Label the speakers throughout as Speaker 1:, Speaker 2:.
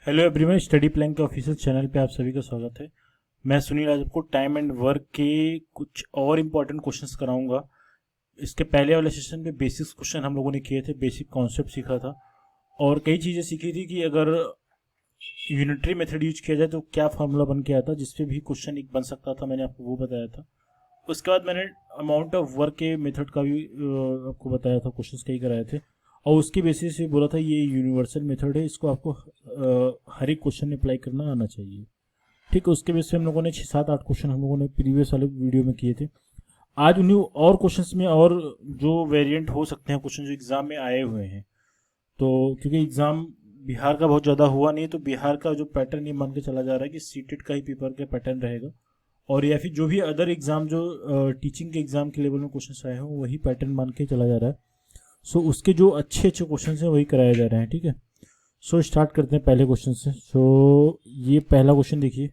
Speaker 1: Hello everyone, study plan के official channel पे आप सभी का स्वागत है। मैं सुनील आज आपको टाइम एंड वर्क के कुछ और इम्पोर्टेंट क्वेश्चंस कराऊंगा। इसके पहले वाले सेशन पे बेसिक्स क्वेश्चन हम लोगों ने किए थे, बेसिक कॉन्सेप्ट सीखा था और कई चीज़ें सीखी थी कि अगर यूनिटरी मेथड यूज किया जाए तो क्या फार्मूला बन के आता, जिसपे भी क्वेश्चन एक बन सकता था, मैंने आपको वो बताया था। उसके बाद मैंने अमाउंट ऑफ वर्क के मेथड का भी आपको बताया था, क्वेश्चंस कई कराए थे और उसके बेसिस पे बोला था ये यूनिवर्सल मेथड है, इसको आपको हर एक क्वेश्चन में अप्लाई करना आना चाहिए। ठीक है, उसके बेसिस पे हम लोगों ने 6-7-8 क्वेश्चन हम लोगों ने प्रीवियस वाले वीडियो में किए थे। आज उन्हीं और क्वेश्चंस में और जो वेरिएंट हो सकते हैं क्वेश्चन जो एग्जाम में आए हुए हैं, तो क्योंकि एग्जाम बिहार का बहुत ज़्यादा हुआ नहीं है तो बिहार का जो पैटर्न ये मान के चला जा रहा है कि सीटेट का ही पेपर का पैटर्न रहेगा और या फिर जो भी अदर एग्जाम जो टीचिंग के एग्जाम के लेवल में क्वेश्चन आए हों वही पैटर्न मान के चला जा रहा है। सो उसके जो अच्छे अच्छे क्वेश्चन हैं वही कराए जा रहे हैं। ठीक है, सो स्टार्ट करते हैं पहले क्वेश्चन से। सो ये पहला क्वेश्चन देखिए,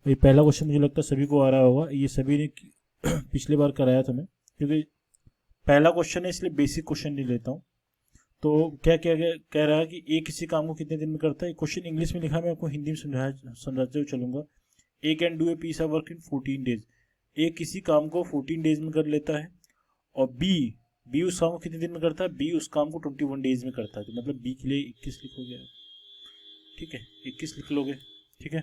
Speaker 1: ये पहला क्वेश्चन मुझे लगता है सभी को आ रहा होगा, ये सभी ने पिछले बार कराया था मैं, क्योंकि पहला क्वेश्चन है इसलिए बेसिक क्वेश्चन नहीं लेता हूँ। तो क्या क्या कह रहा है कि एक किसी काम को कितने दिन में करता है। क्वेश्चन इंग्लिश में लिखा, मैं आपको हिंदी में समझाते हुए चलूंगा। A can do a piece of work in 14 days. A किसी काम को 14 डेज में कर लेता है। और बी बी उस काम को कितने दिन में करता है, बी उस काम को 21 डेज में करता है। तो मतलब बी के लिए 21 लिखोगे, ठीक है, 21 लिख लोगे। ठीक है,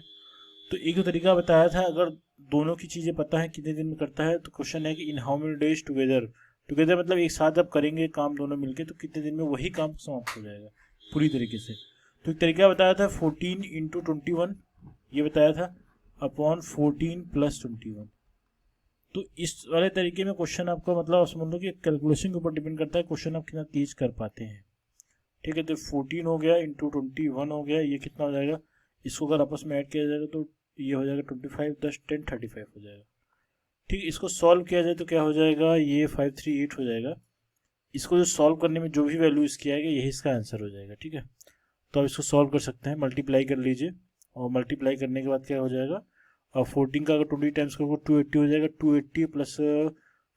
Speaker 1: तो एक तो तरीका बताया था, अगर दोनों की चीज़ें पता है कितने दिन में करता है तो क्वेश्चन है कि इन how many days together. Together मतलब एक साथ जब करेंगे काम दोनों मिलके तो कितने दिन में वही काम समाप्त हो जाएगा पूरी तरीके से। तो एक तरीका बताया था 14 इंटू 21, ये बताया था, अपॉन 14 प्लस 21। तो इस वाले तरीके में क्वेश्चन आपका मतलब समझ लो कि कैलकुलेशन के ऊपर डिपेंड करता है क्वेश्चन आप कितना तेज कर पाते हैं। ठीक है, तो 14 हो गया इंटू 21 हो गया, ये कितना हो जाएगा, इसको अगर आपस में ऐड किया जाएगा तो ये हो जाएगा 25 10 10 35 हो जाएगा। ठीक है, इसको सॉल्व किया जाए तो क्या हो जाएगा, ये 538 हो जाएगा। इसको जो सॉल्व करने में जो भी वैल्यू इसकी आएगी यही इसका आंसर हो जाएगा। ठीक है, तो आप इसको सॉल्व कर सकते हैं, मल्टीप्लाई कर लीजिए और मल्टीप्लाई करने के बाद क्या हो जाएगा, और 14 का अगर 20 टाइम्स करोगे 280 हो जाएगा, 280 प्लस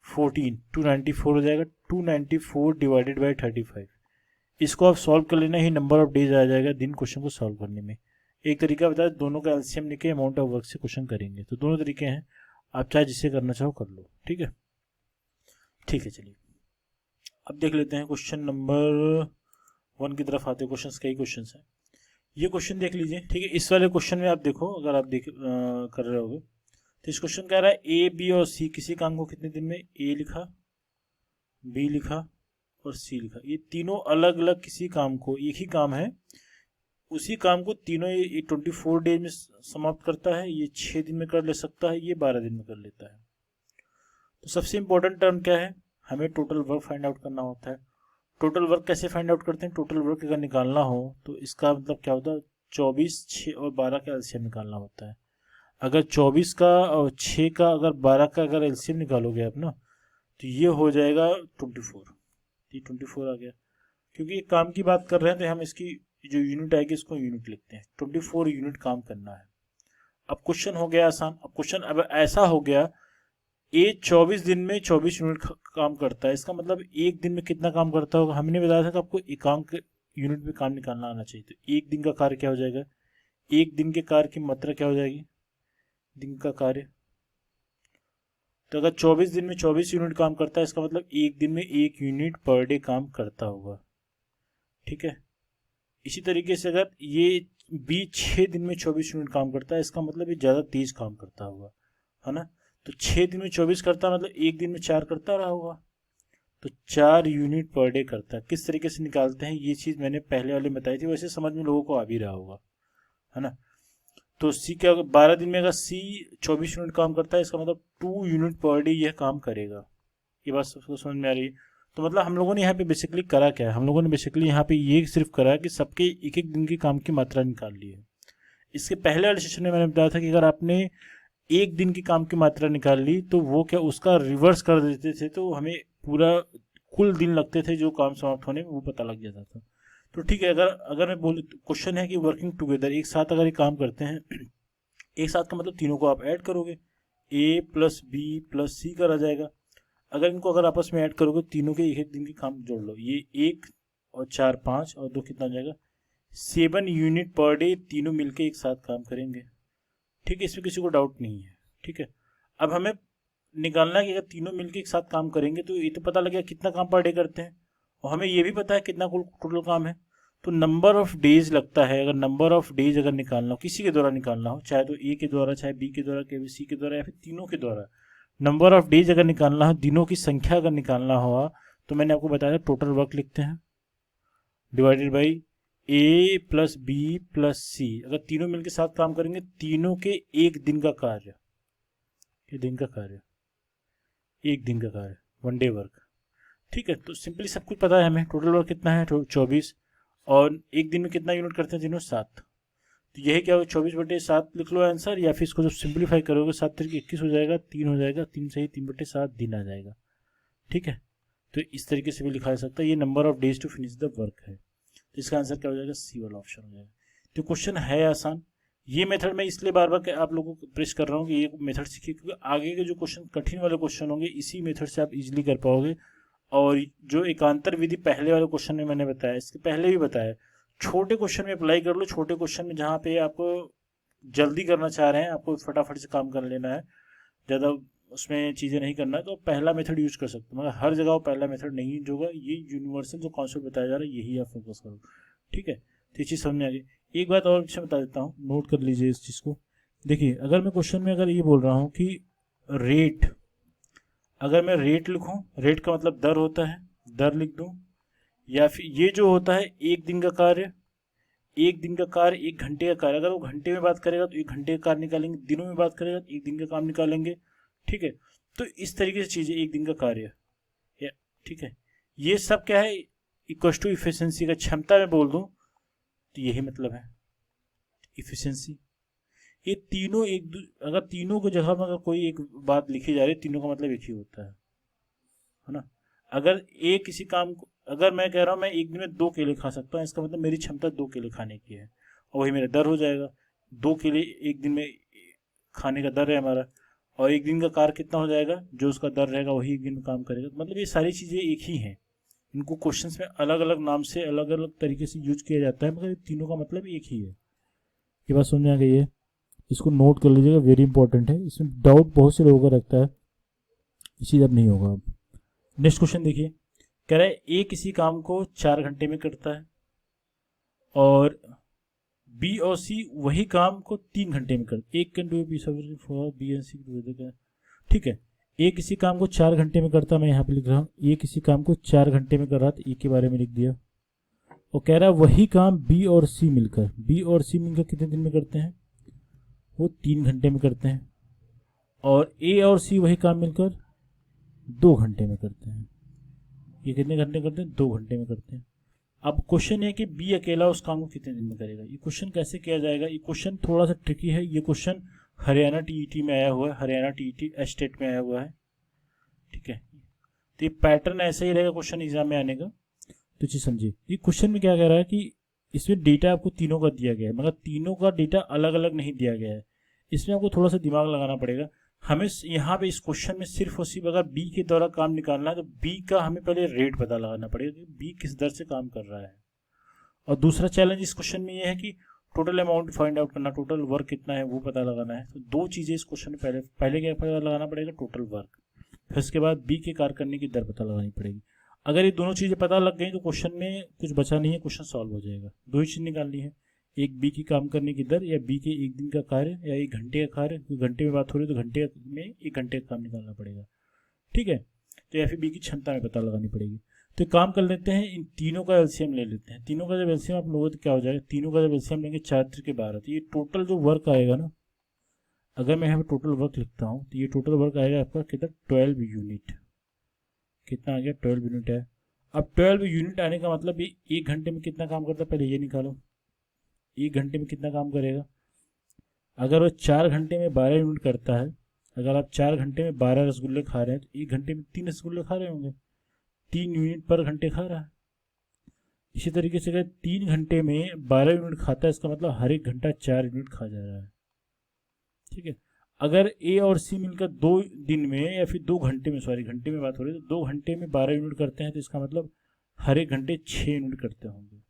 Speaker 1: 14 294 हो जाएगा, 294 डिवाइडेड बाई 35। इसको आप सॉल्व कर लेना ही नंबर ऑफ डेज आ जाएगा दिन क्वेश्चन को सॉल्व करने में। एक तरीका बताया, दोनों का एलसीएम लेके अमाउंट ऑफ वर्क से क्वेश्चन करेंगे। तो दोनों तरीके हैं, आप चाहे जिससे करना चाहो कर लो। ठीक है, ठीक है, चलिए अब देख लेते हैं क्वेश्चन नंबर 1 की तरफ आते हैं। क्वेश्चन कई क्वेश्चन हैं, ये क्वेश्चन देख लीजिए। ठीक है, इस वाले क्वेश्चन में आप देखो, अगर आप कर रहे होगे तो इस क्वेश्चन कह रहा है ए बी और सी किसी काम को कितने दिन में, ए लिखा, बी लिखा और सी लिखा, ये तीनों अलग अलग किसी काम को, एक ही काम है, उसी काम को तीनों ये 24 डेज में समाप्त करता है, ये 6 दिन में कर ले सकता है, ये 12 दिन में कर लेता है। तो सबसे इंपॉर्टेंट टर्म क्या है, हमें टोटल वर्क फाइंड आउट करना होता है। टोटल वर्क कैसे फाइंड आउट करते हैं, टोटल वर्क अगर निकालना हो तो इसका मतलब क्या होता है, 24 6 और 12 का एलसीएम निकालना होता है। अगर 24 का और 6 का अगर 12 का अगर एलसीएम निकालोगे आप ना, तो ये हो जाएगा 24। ये 24 आ गया, क्योंकि एक काम की बात कर रहे हैं तो हम इसकी जो यूनिट आएगी इसको यूनिट लिखते हैं। 24 यूनिट काम करना है। अब क्वेश्चन हो गया आसान। अब क्वेश्चन अब ऐसा हो गया, ए 24 दिन में 24 यूनिट काम करता है, इसका मतलब एक दिन में कितना काम करता होगा। हमने बताया था कि आपको एकांक यूनिट में काम निकालना आना चाहिए। तो एक दिन का कार्य क्या हो जाएगा, एक दिन के कार्य की मात्रा क्या हो जाएगी, दिन का कार्य। तो अगर 24 दिन में 24 यूनिट काम करता है, इसका मतलब एक दिन में 1 यूनिट पर डे काम करता होगा। ठीक है, इसी तरीके से अगर ये बी 6 दिन में 24 यूनिट काम करता है, इसका मतलब ये ज़्यादा तेज काम करता होगा, है ना। तो 6 दिन में 24 करता है, मतलब एक दिन में 4 करता रहा होगा, तो 4 यूनिट पर डे करता है। किस तरीके से निकालते हैं ये चीज़ मैंने पहले वाले में बताई थी, वैसे समझ में लोगों को आ भी रहा होगा, है ना। तो सी क्या, 12 दिन में अगर सी 24 यूनिट काम करता है, इसका मतलब 2 यूनिट पर डे यह काम करेगा। ये बात सबको समझ में आ रही है। तो मतलब हम लोगों ने यहाँ पे बेसिकली करा क्या है, हम लोगों ने बेसिकली यहाँ पे ये सिर्फ करा कि सबके एक एक दिन की काम की मात्रा निकाल ली है। इसके पहले वाले सेशन में मैंने बताया था कि अगर आपने एक दिन की काम की मात्रा निकाल ली तो वो क्या उसका रिवर्स कर देते थे, तो हमें पूरा कुल दिन लगते थे जो काम समाप्त होने में, वो पता लग जाता था। तो ठीक है, अगर अगर मैं बोल, क्वेश्चन है कि वर्किंग टुगेदर, एक साथ अगर ये काम करते हैं, एक साथ का मतलब तीनों को आप ऐड करोगे, ए प्लस बी प्लस सी करा जाएगा। अगर इनको अगर आपस में ऐड करोगे तीनों के एक एक दिन के काम जोड़ लो, ये 1 और 4 5 और 2 कितना हो जाएगा 7 यूनिट पर डे, तीनों मिलके एक साथ काम करेंगे। ठीक है, इसमें किसी को डाउट नहीं है। ठीक है, अब हमें निकालना है कि अगर तीनों मिलके एक साथ काम करेंगे तो ये तो पता लग गया कितना काम पर डे करते हैं, और हमें ये भी पता है कितना टोटल काम है। तो नंबर ऑफ डेज लगता है, अगर नंबर ऑफ डेज अगर निकालना हो, किसी के द्वारा निकालना हो, चाहे तो ए के द्वारा, चाहे बी के द्वारा, चाहे सी के द्वारा, या फिर तीनों के द्वारा, नंबर ऑफ डेज अगर निकालना हो, दिनों की संख्या अगर निकालना हुआ, तो मैंने आपको बताया टोटल वर्क लिखते हैं divided by A plus B plus C. अगर तीनों मिलकर साथ काम करेंगे, तीनों के एक दिन का कार्य, एक दिन का कार्य, वन डे वर्क। ठीक है, तो सिंपली सब कुछ पता है हमें। टोटल वर्क कितना है 24, और एक दिन में कितना यूनिट करते हैं तीनों, 7। तो यही क्या होगा, 24/7 लिख लो आंसर, या फिर इसको जब सिंप्लीफाई करोगे 7 तरीके 21 हो जाएगा, 3 हो जाएगा, 3 सही 3/7 दिन आ जाएगा। ठीक है, तो इस तरीके से भी लिखा जा सकता है। ये number of days to finish the work है, तो इसका आंसर क्या हो जाएगा, सी वाला ऑप्शन हो जाएगा। तो क्वेश्चन है आसान। ये मेथड मैं इसलिए बार बार आप लोगों को प्रेस कर रहा हूँ कि ये मेथड सीखिए, क्योंकि आगे के जो क्वेश्चन कठिन वाले क्वेश्चन होंगे इसी मेथड से आप इजीली कर पाओगे। और जो एकांतर विधि पहले वाले क्वेश्चन में मैंने बताया, इसके पहले भी बताया, छोटे क्वेश्चन में अप्लाई कर लो। छोटे क्वेश्चन में जहाँ पे आपको जल्दी करना चाह रहे हैं, आपको फटाफट से काम कर लेना है, ज़्यादा उसमें चीज़ें नहीं करना है, तो पहला मेथड यूज कर सकते हो। मगर हर जगह वो पहला मेथड नहीं यूज होगा। ये यूनिवर्सल जो कॉन्सेप्ट बताया जा रहा है यही आप फोकस करो। ठीक है, तो ये चीज़ समझ में आ गई। एक बात और अच्छा बता देता हूँ, नोट कर लीजिए इस चीज़ को। देखिए, अगर मैं क्वेश्चन में अगर ये बोल रहा हूँ कि रेट, अगर मैं रेट लिखूँ, रेट का मतलब दर होता है, दर लिख दूँ, या फिर ये जो होता है एक दिन का कार्य, एक दिन का कार्य, एक घंटे का कार्य। अगर वो घंटे में बात करेगा तो एक घंटे का कार्य निकालेंगे, दिनों में बात करेगा तो एक दिन का काम निकालेंगे। ठीक है, तो इस तरीके से चीज़ें, एक दिन का कार्य, ठीक है, ये सब क्या है, इक्वल टू इफिशियंसी का, क्षमता में बोल दूं तो यही मतलब है इफिशियंसी। ये तीनों अगर तीनों को जगह में अगर कोई एक बात लिखी जा रही है, तीनों का मतलब एक ही होता है ना। अगर एक किसी काम को, अगर मैं कह रहा हूँ मैं एक दिन में 2 केले खा सकता हूँ, इसका मतलब मेरी क्षमता 2 केले खाने की है, और वही मेरा दर हो जाएगा। 2 केले एक दिन में खाने का दर है हमारा, और एक दिन का कार्य कितना हो जाएगा, जो उसका दर रहेगा वही एक दिन में काम करेगा। मतलब ये सारी चीज़ें एक ही हैं, इनको क्वेश्चंस में अलग अलग नाम से, अलग अलग तरीके से यूज किया जाता है, मगर तीनों का मतलब एक ही है। ये बात समझ में आ गई है, इसको नोट कर लीजिएगा, वेरी इंपॉर्टेंट है। इसमें डाउट बहुत से लोगों का रखता है, इसीलिए अब नहीं होगा। अब नेक्स्ट क्वेश्चन देखिए, कह रहा है ए किसी काम को 4 घंटे में करता है, और बी और सी वही काम को 3 घंटे में करते। एक can do for B and C. ठीक है, ए किसी काम को 4 घंटे में करता, मैं यहाँ पे लिख रहा हूँ ए किसी काम को 4 घंटे में कर रहा, तो ए के बारे में लिख दिया। और कह रहा है वही काम बी और सी मिलकर, कितने दिन में करते हैं, वो 3 घंटे में करते हैं। और ए और सी वही काम मिलकर 2 घंटे में करते हैं। ये कितने घंटे करते हैं, 2 घंटे में करते हैं। अब क्वेश्चन है कि बी अकेला उस काम को कितने दिन में करेगा। ये क्वेश्चन कैसे किया जाएगा, ये क्वेश्चन थोड़ा सा ट्रिकी है। ये क्वेश्चन हरियाणा टीईटी में आया हुआ है, हरियाणा टीईटी स्टेट में आया हुआ है। ठीक है, तो ये पैटर्न ऐसा ही रहेगा क्वेश्चन एग्जाम में आने का, तो चीज समझिए। ये क्वेश्चन में क्या कह रहा है कि इसमें डेटा आपको तीनों का दिया गया है, मगर तीनों का डेटा अलग अलग नहीं दिया गया है। इसमें आपको थोड़ा सा दिमाग लगाना पड़ेगा। हमें यहाँ पे इस क्वेश्चन में सिर्फ और सिर्फ अगर बी के द्वारा काम निकालना है, तो बी का हमें पहले रेट पता लगाना पड़ेगा कि बी किस दर से काम कर रहा है। और दूसरा चैलेंज इस क्वेश्चन में यह है कि टोटल अमाउंट फाइंड आउट करना, टोटल वर्क कितना है वो पता लगाना है। तो 2 चीज़ें इस क्वेश्चन में पहले क्या पता लगाना पड़ेगा, टोटल वर्क, फिर उसके बाद बी के कार्य करने की दर पता लगानी पड़ेगी। अगर ये दोनों चीज़ें पता लग गई तो क्वेश्चन में कुछ बचा नहीं है, क्वेश्चन सॉल्व हो जाएगा। 2 ही चीज़ निकालनी है, एक बी की काम करने की दर, या बी के एक दिन का कार्य, या 1 घंटे का कार्य। घंटे में बात हो रही है तो घंटे में 1 घंटे का काम निकालना पड़ेगा। ठीक है, तो या फिर बी की क्षमता में पता लगानी पड़ेगी। तो काम कर लेते हैं, इन तीनों का एलसीएम ले लेते हैं। तीनों का जब एलसीएम आप लोगों तो क्या हो जाएगा, तीनों का जब एलसीएम लेंगे 4 3 के 12, तो ये टोटल जो वर्क आएगा ना, अगर मैं यहाँ पे टोटल वर्क लिखता हूँ तो ये टोटल वर्क आएगा आपका कितना, 12 यूनिट। कितना आ गया, 12 यूनिट है। अब 12 यूनिट आने का मतलब ये 1 घंटे में कितना काम करता है, पहले ये निकालो। 1 घंटे में कितना काम करेगा, अगर वो 4 घंटे में 12 यूनिट करता है, अगर आप 4 घंटे में 12 रसगुल्ले खा रहे हैं तो 1 घंटे में 3 रसगुल्ले खा रहे होंगे, 3 यूनिट पर घंटे खा रहा है। इसी तरीके से अगर 3 घंटे में 12 यूनिट खाता है, इसका मतलब हर एक घंटा 4 यूनिट खा जा रहा है। ठीक है, अगर ए और सी मिलकर 2 दिन में, या फिर 2 घंटे में, सॉरी घंटे में बात हो रही है, तो 2 घंटे में 12 यूनिट करते हैं, तो इसका मतलब हर एक घंटे 6 यूनिट करते होंगे।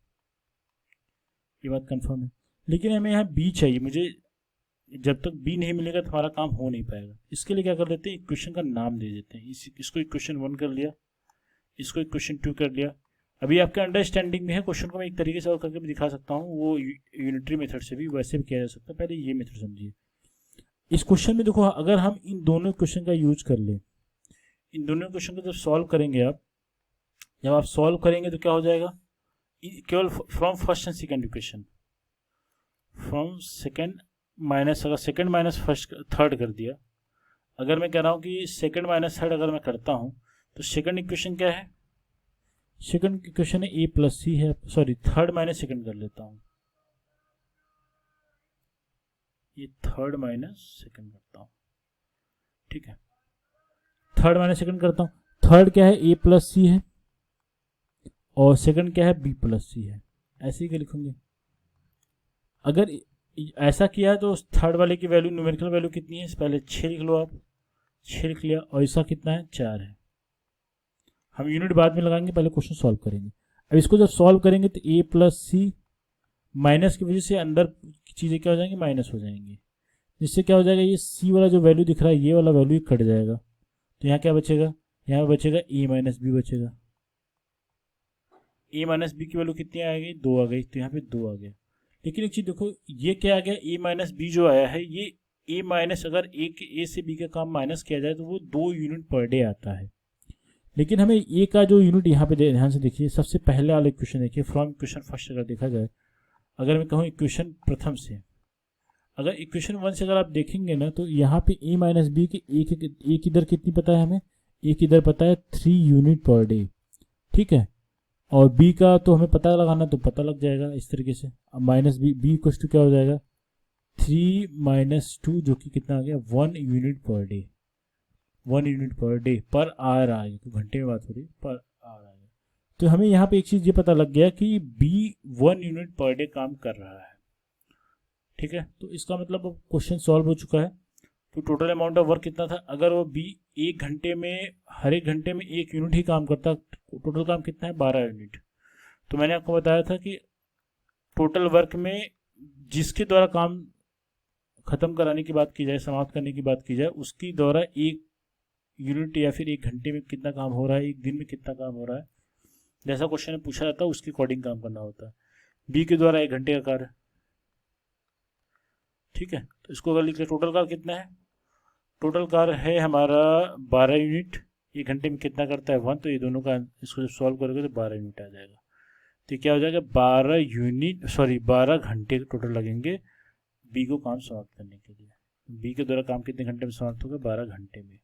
Speaker 1: ये बात कंफर्म है। लेकिन हमें यहाँ बी चाहिए, मुझे जब तक बी नहीं मिलेगा तो हमारा काम हो नहीं पाएगा। इसके लिए क्या कर देते हैं, इक्वेशन का नाम दे देते हैं। इसको इक्वेशन 1 कर लिया, इसको इक्वेशन 2 कर लिया। अभी आपके अंडरस्टैंडिंग में है, क्वेश्चन को मैं एक तरीके से और करके भी दिखा सकता हूँ, वो यूनिटरी मेथड से भी वैसे भी किया जा सकता है। पहले ये मेथड समझिए। इस क्वेश्चन में देखो, अगर हम इन दोनों क्वेश्चन का यूज कर लें, इन दोनों क्वेश्चन को जब सॉल्व करेंगे आप, जब आप सॉल्व करेंगे तो क्या हो जाएगा, केवल from first and second equation, from second minus, अगर सेकेंड माइनस फर्स्ट थर्ड कर दिया, अगर मैं कह रहा हूँ कि सेकेंड माइनस थर्ड अगर मैं करता हूँ तो सेकेंड इक्वेशन क्या है, सेकेंड इक्वेशन है ए प्लस सी है, सॉरी थर्ड माइनस सेकेंड कर लेता हूँ, ये थर्ड माइनस सेकेंड करता हूँ, ठीक है, थर्ड माइनस सेकेंड करता हूँ। थर्ड क्या है, ए प्लस सी है, और सेकंड क्या है, बी प्लस सी है। ऐसे ही क्या लिखोगे, अगर ऐसा किया है तो थर्ड वाले की वैल्यू, न्यूमेरिकल वैल्यू कितनी है, पहले 6 लिख लो आप, 6 लिख लिया, और ऐसा कितना है, 4 है। हम यूनिट बाद में लगाएंगे, पहले क्वेश्चन सॉल्व करेंगे। अब इसको जब सॉल्व करेंगे तो ए प्लस सी, माइनस की वजह से अंदर की चीज़ें क्या हो जाएंगी, माइनस हो जाएंगी, जिससे क्या हो जाएगा, ये सी वाला जो वैल्यू दिख रहा है, ये वाला वैल्यू कट जाएगा। तो यहाँ क्या बचेगा, यहाँ बचेगा ए माइनस बी बचेगा। ए माइनस बी की वैल्यू कितनी आ गई, 2 आ गई, तो यहाँ पे 2 आ गया। लेकिन एक चीज़ देखो, ये क्या आ गया, ए माइनस बी जो आया है, ये ए माइनस, अगर ए से बी का काम माइनस किया जाए तो वो 2 यूनिट पर डे आता है। लेकिन हमें ए का जो यूनिट यहाँ पे ध्यान से देखिए, सबसे पहले वाला इक्वेशन देखिए, फ्रॉम इक्वेशन फर्स्ट अगर देखा जाए, अगर मैं कहूँ इक्वेशन प्रथम से, अगर इक्वेशन 1 से अगर आप देखेंगे ना, तो यहाँ पे ए माइनस बी की ए की दर कितनी पता है हमें, ए की दर पता है 3 यूनिट पर डे, ठीक है, और बी का तो हमें पता लगाना, तो पता लग जाएगा इस तरीके से। अब माइनस बी कुछ तो क्या हो जाएगा, 3 माइनस 2, जो कि कितना आ गया, 1 unit per day, 1 unit per day, per hour आ गया, तो घंटे में बात हो रही है, पर आवर आ गया। तो हमें यहाँ पे एक चीज़ ये पता लग गया कि बी 1 यूनिट पर डे काम कर रहा है, ठीक है। तो इसका मतलब अब क्वेश्चन सॉल्व हो चुका है। तो टोटल अमाउंट ऑफ वर्क कितना था, अगर वो बी एक घंटे में, हर एक घंटे में 1 यूनिट ही काम करता, टोटल काम कितना है, 12 यूनिट। तो मैंने आपको बताया था कि टोटल वर्क में जिसके द्वारा काम खत्म कराने की बात की जाए, समाप्त करने की बात की जाए, उसकी द्वारा 1 यूनिट या फिर 1 घंटे में कितना काम हो रहा है, 1 दिन में कितना काम हो रहा है, जैसा क्वेश्चन में पूछा जाता है उसके अकॉर्डिंग काम करना होता है। बी के द्वारा 1 घंटे का कार्य, ठीक है। तो इसको अगर लिख ले, टोटल कार्य कितना है, टोटल कार्य है हमारा 12 यूनिट, 1 घंटे में कितना करता है 1, तो ये दोनों का इसको जब सॉल्व करोगे तो 12 यूनिट आ जाएगा। तो क्या हो जाएगा, 12 यूनिट, सॉरी 12 घंटे टोटल लगेंगे बी को काम समाप्त करने के लिए। बी के द्वारा काम कितने घंटे में समाप्त होगा, 12 घंटे में।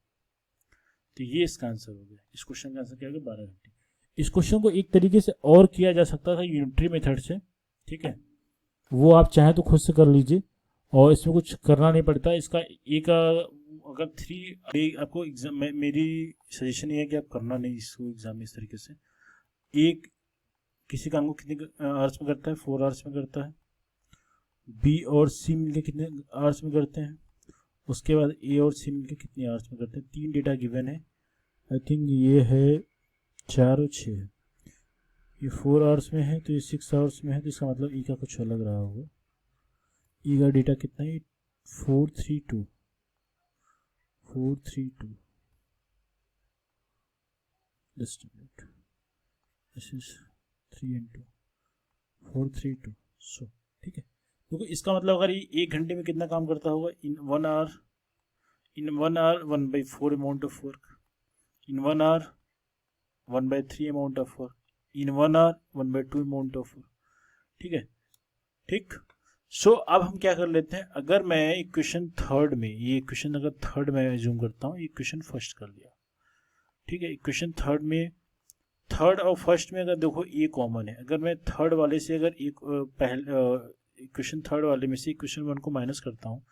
Speaker 1: तो ये इसका आंसर हो गया, इस क्वेश्चन का आंसर क्या हो गया, 12 घंटे। इस क्वेश्चन को एक तरीके से और किया जा सकता था यूनिटरी मेथड से, ठीक है, वो आप चाहें तो खुद से कर लीजिए, और इसमें कुछ करना नहीं पड़ता। इसका एक अगर 3 आपको एग्जाम, मेरी सजेशन ये है कि आप करना नहीं इसको एग्जाम में इस तरीके से। एक किसी काम को कितने आवर्स में करता है, 4 आवर्स में करता है, बी और सी मिलकर कितने आवर्स में करते हैं, उसके बाद ए और सी मिलकर कितने आवर्स में करते हैं। 3 डेटा गिवन है, आई थिंक ये है 4 और 6 है, ये 4 आवर्स में है, तो ये 6 आवर्स में है, तो इसका मतलब ई का कुछ अलग रहा होगा। ई का डेटा कितना है, 432 just a minute, this is 3 into 432, so ठीक है। देखो इसका मतलब अगर ये 1 घंटे में कितना काम करता होगा, in 1 hour 1/4 amount of work, in 1 hour 1/3 amount of work, in 1 hour 1/2 amount of work, ठीक है, ठीक। सो अब हम क्या कर लेते हैं, अगर मैं इक्वेशन थर्ड में, ये इक्वेशन अगर थर्ड में एज्यूम करता हूँ, इक्वेशन फर्स्ट कर लिया, ठीक है, इक्वेशन थर्ड में, थर्ड और फर्स्ट में अगर देखो ए कॉमन है, अगर मैं थर्ड वाले से अगर एक पहले इक्वेशन थर्ड वाले में से इक्वेशन 1 को माइनस करता हूँ,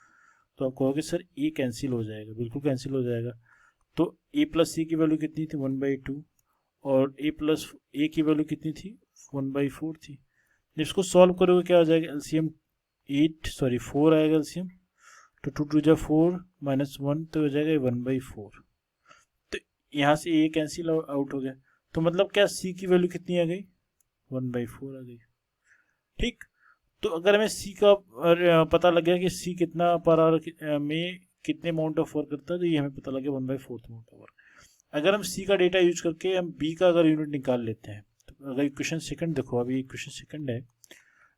Speaker 1: तो आप कहोगे सर ए कैंसिल हो जाएगा, बिल्कुल कैंसिल हो जाएगा। तो ए प्लस सी की वैल्यू कितनी थी, 1/2, और ए प्लस ए की वैल्यू कितनी थी, 1/4 थी। जब इसको सॉल्व करोगे क्या हो जाएगा, एलसीएम 4 आएगा एलसीएम, तो 2 2 जा 4 -1, तो हो जाएगा 1/4। तो यहाँ से ए कैंसिल आउट हो गया, तो मतलब क्या सी की वैल्यू कितनी आ गई, 1/4 आ गई, ठीक। तो अगर हमें सी का पता लग गया कि सी कितना पर आवर में कितने अमाउंट ऑफ वर्क करता है, तो ये हमें पता लग गया 1/4 अमाउंट ऑफ वर्क। अगर हम सी का डेटा यूज करके हम बी का अगर यूनिट निकाल लेते हैं, तो अगर इक्वेशन सेकंड देखो, अभी इक्वेशन सेकंड है,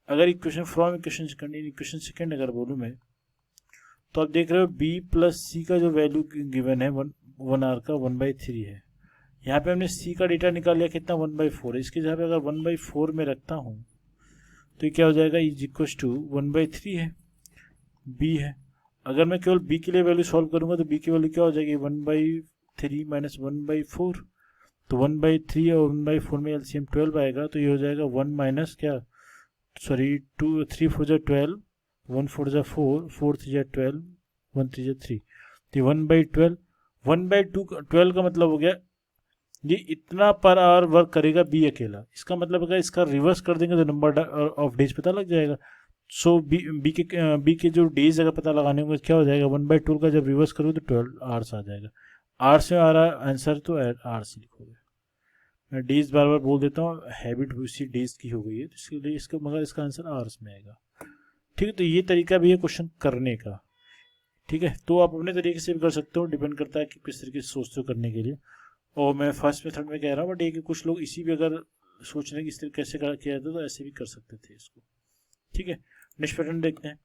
Speaker 1: अगर equation from equation second in equation second अगर बोलूँ मैं, तो आप देख रहे हो बी प्लस सी का जो वैल्यू गिवन है 1 आवर का 1/3 है। यहाँ पे हमने सी का डेटा निकाल लिया कितना 1/4 है। इसके जगह पे अगर 1/4 में रखता हूँ तो ये क्या हो जाएगा, इज इक्व टू 1/3 है, बी है। अगर मैं केवल बी के लिए वैल्यू सॉल्व करूंगा तो बी की वैल्यू क्या हो जाएगी 1/3 माइनस 1/4, तो 1/3 और 1/4 में एलसीएम 12 आएगा, तो ये हो जाएगा 1 माइनस क्या, सॉरी 2 3 4 जा 12, 1 4 जा 4, 4 3 जा 12, 1 3 जा 3, तो 1/12, 1/12 का मतलब हो गया ये इतना पर आवर वर्क करेगा बी अकेला। इसका मतलब अगर इसका रिवर्स कर देंगे तो नंबर ऑफ डेज पता लग जाएगा। सो बी के जो डेज अगर पता लगाने होंगे क्या हो जाएगा 1/12 का जब रिवर्स करोगे तो 12 आवर्स आ जाएगा। आवर्स में आ रहा है आंसर, तो आवर्स लिखोगे। मैं डेज बार बार बोल देता हूँ, हैबिट उसी डेज की हो गई है, तो इसके लिए इसका मगर इसका आंसर आवर्स में आएगा। ठीक है, तो ये तरीका भी है क्वेश्चन करने का। ठीक है, तो आप अपने तरीके से भी कर सकते हो, डिपेंड करता है कि किस तरीके से सोचते हो करने के लिए। और मैं फर्स्ट मेथड में कह रहा हूँ, बट ये कि कुछ लोग इसी भी अगर सोच रहे हैं कि इस तरीके कैसे किया जाता तो ऐसे भी कर सकते थे इसको। ठीक है, नेक्स्ट पैटर्न देखते हैं।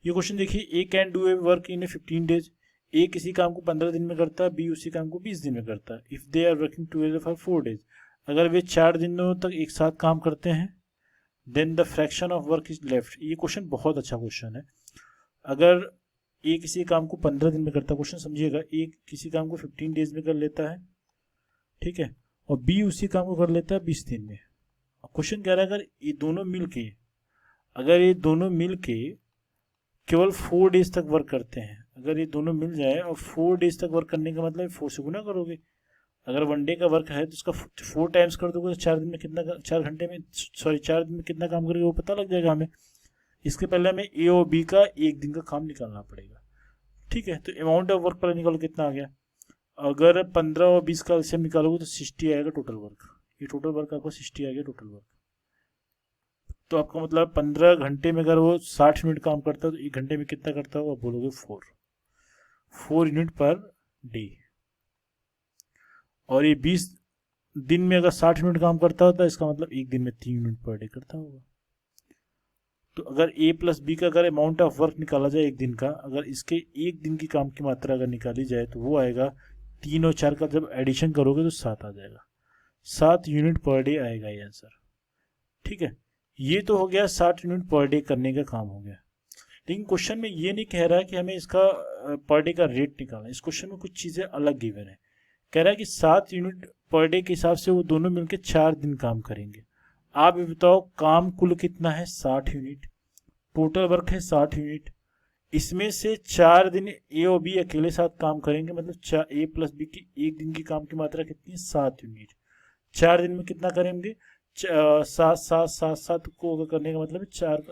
Speaker 1: ये क्वेश्चन देखिए, A can do a work in 15 days. A किसी काम को 15 दिन में करता है, बी उसी काम को 20 दिन में करता है। If they are working together for 4 days, अगर वे 4 दिनों तक एक साथ काम करते हैं, then the fraction of work is left. ये क्वेश्चन बहुत अच्छा क्वेश्चन है। अगर ए किसी काम को 15 दिन में करता है, क्वेश्चन समझिएगा, ए किसी काम को 15 डेज में कर लेता है, ठीक है, और बी उसी काम को कर लेता है 20 दिन में। क्वेश्चन कह रहा है अगर ये दोनों मिल के केवल 4 डेज तक वर्क करते हैं, अगर ये दोनों मिल जाए और 4 डेज तक वर्क करने का मतलब 4 से गुना करोगे। अगर 1 डे का वर्क है तो उसका 4 टाइम्स कर दोगे तो 4 दिन में कितना, 4 घंटे में, सॉरी 4 दिन में कितना काम करेगा वो पता लग जाएगा हमें। इसके पहले हमें ए और बी का एक दिन का काम निकालना पड़ेगा। ठीक है, तो अमाउंट ऑफ वर्क पर निकालो कितना आ गया। अगर 15 और 20 का एलसीएम निकालोगे तो 60 आएगा टोटल वर्क। ये टोटल वर्क आपको 60 आ गया टोटल वर्क। तो आपका मतलब 15 घंटे में अगर वो 60 यूनिट काम करता है तो 1 घंटे में कितना करता हो, आप बोलोगे 4 यूनिट पर डे। और ये 20 दिन में अगर 60 यूनिट काम करता होता है, इसका मतलब 1 दिन में 3 यूनिट पर डे करता होगा। तो अगर ए प्लस बी का अगर अमाउंट ऑफ वर्क निकाला जाए एक दिन का, अगर इसके एक दिन की काम की मात्रा अगर निकाली जाए तो वो आएगा 3 और 4 का जब एडिशन करोगे तो 7 आ जाएगा। 7 यूनिट पर डे आएगा ये आंसर। ठीक है, ये तो हो गया 60 यूनिट पर डे करने का काम हो गया। लेकिन क्वेश्चन में ये नहीं कह रहा है कि हमें इसका पर डे का रेट निकालना है। इस क्वेश्चन में कुछ चीज़ें अलग गिवन है। कह रहा है कि 7 यूनिट पर डे के हिसाब से वो दोनों मिलकर 4 दिन काम करेंगे। आप ये बताओ काम कुल कितना है, 60 यूनिट, टोटल वर्क है 60 यूनिट। इसमें से 4 दिन ए और बी अकेले साथ काम करेंगे, मतलब ए प्लस बी की एक दिन की काम की मात्रा कितनी है, 7 यूनिट। 4 दिन में कितना करेंगे, 7 7 7 7 को करने का मतलब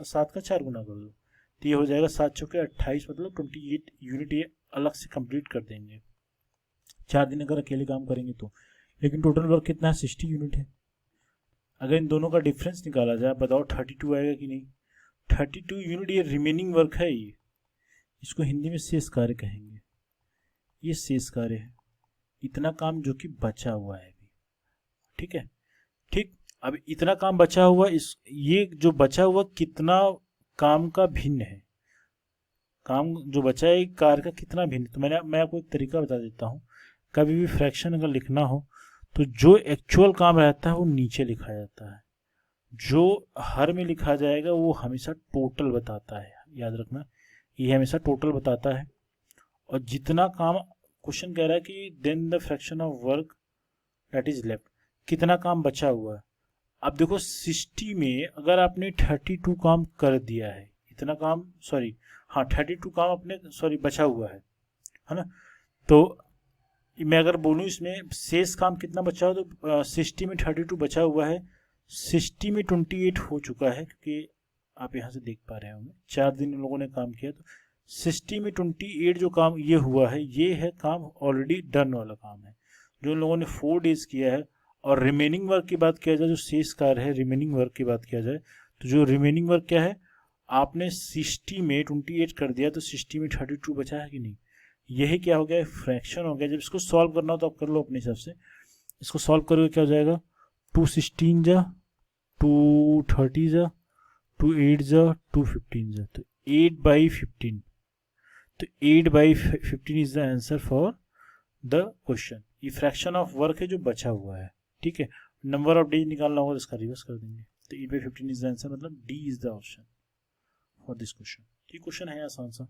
Speaker 1: 7 का 4 गुना कर दो, तो ये हो जाएगा 7 चौके 28, मतलब 28 यूनिट ये अलग से कंप्लीट कर देंगे 4 दिन अगर अकेले काम करेंगे तो। लेकिन टोटल वर्क कितना है, 60 यूनिट है। अगर इन दोनों का डिफरेंस निकाला जाए, बताओ 32 आएगा कि नहीं। 32 यूनिट ये रिमेनिंग वर्क है, ये इसको हिंदी में शेष कार्य कहेंगे। ये शेष कार्य है, इतना काम जो कि बचा हुआ है अभी। ठीक है, ठीक, अब इतना काम बचा हुआ, इस ये जो बचा हुआ कितना काम का भिन्न है, काम जो बचा है कार्य का कितना भिन्न। तो मैं आपको एक तरीका बता देता हूँ। कभी भी फ्रैक्शन अगर लिखना हो तो जो एक्चुअल काम रहता है वो नीचे लिखा जाता है, जो हर में लिखा जाएगा वो हमेशा टोटल बताता है। याद रखना, ये हमेशा टोटल बताता है। और जितना काम, क्वेश्चन कह रहा है कि then the fraction of work that is left, कितना काम बचा हुआ है। अब देखो 60 में अगर आपने 32 काम कर दिया है, इतना काम, सॉरी हाँ 32 काम अपने बचा हुआ है ना। तो मैं अगर बोलूँ इसमें शेष काम कितना बचा हो, तो 60 में 32 बचा हुआ है, 60 में 28 हो चुका है, क्योंकि आप यहाँ से देख पा रहे होंगे 4 दिन इन लोगों ने काम किया, तो 60 में 28 जो काम ये हुआ है, ये है काम ऑलरेडी डन वाला काम है जो इन लोगों ने 4 डेज किया है। और रिमेनिंग वर्क की बात किया जाए, जो शेष कार्य है, रिमेनिंग वर्क की बात किया जाए, तो जो रिमेनिंग वर्क क्या है, आपने 60 में 28 कर दिया तो 60 में 32 बचा है कि नहीं, यही क्या हो गया, फ्रैक्शन हो गया। जब इसको सॉल्व करना हो तो आप कर लो अपने हिसाब से। इसको सॉल्व करोगे क्या हो जाएगा, 216 जा 230 जा 28 जा 215 जा, तो 8/15, तो 8/15 is the answer for the question. ये फ्रैक्शन ऑफ वर्क है जो बचा हुआ है, ठीक है। नंबर ऑफ डेज निकालना होगा तो इसका रिवर्स कर देंगे, तो 8/15 इज द आंसर, मतलब D is the option for this question. ठीक, क्वेश्चन है आसान सा।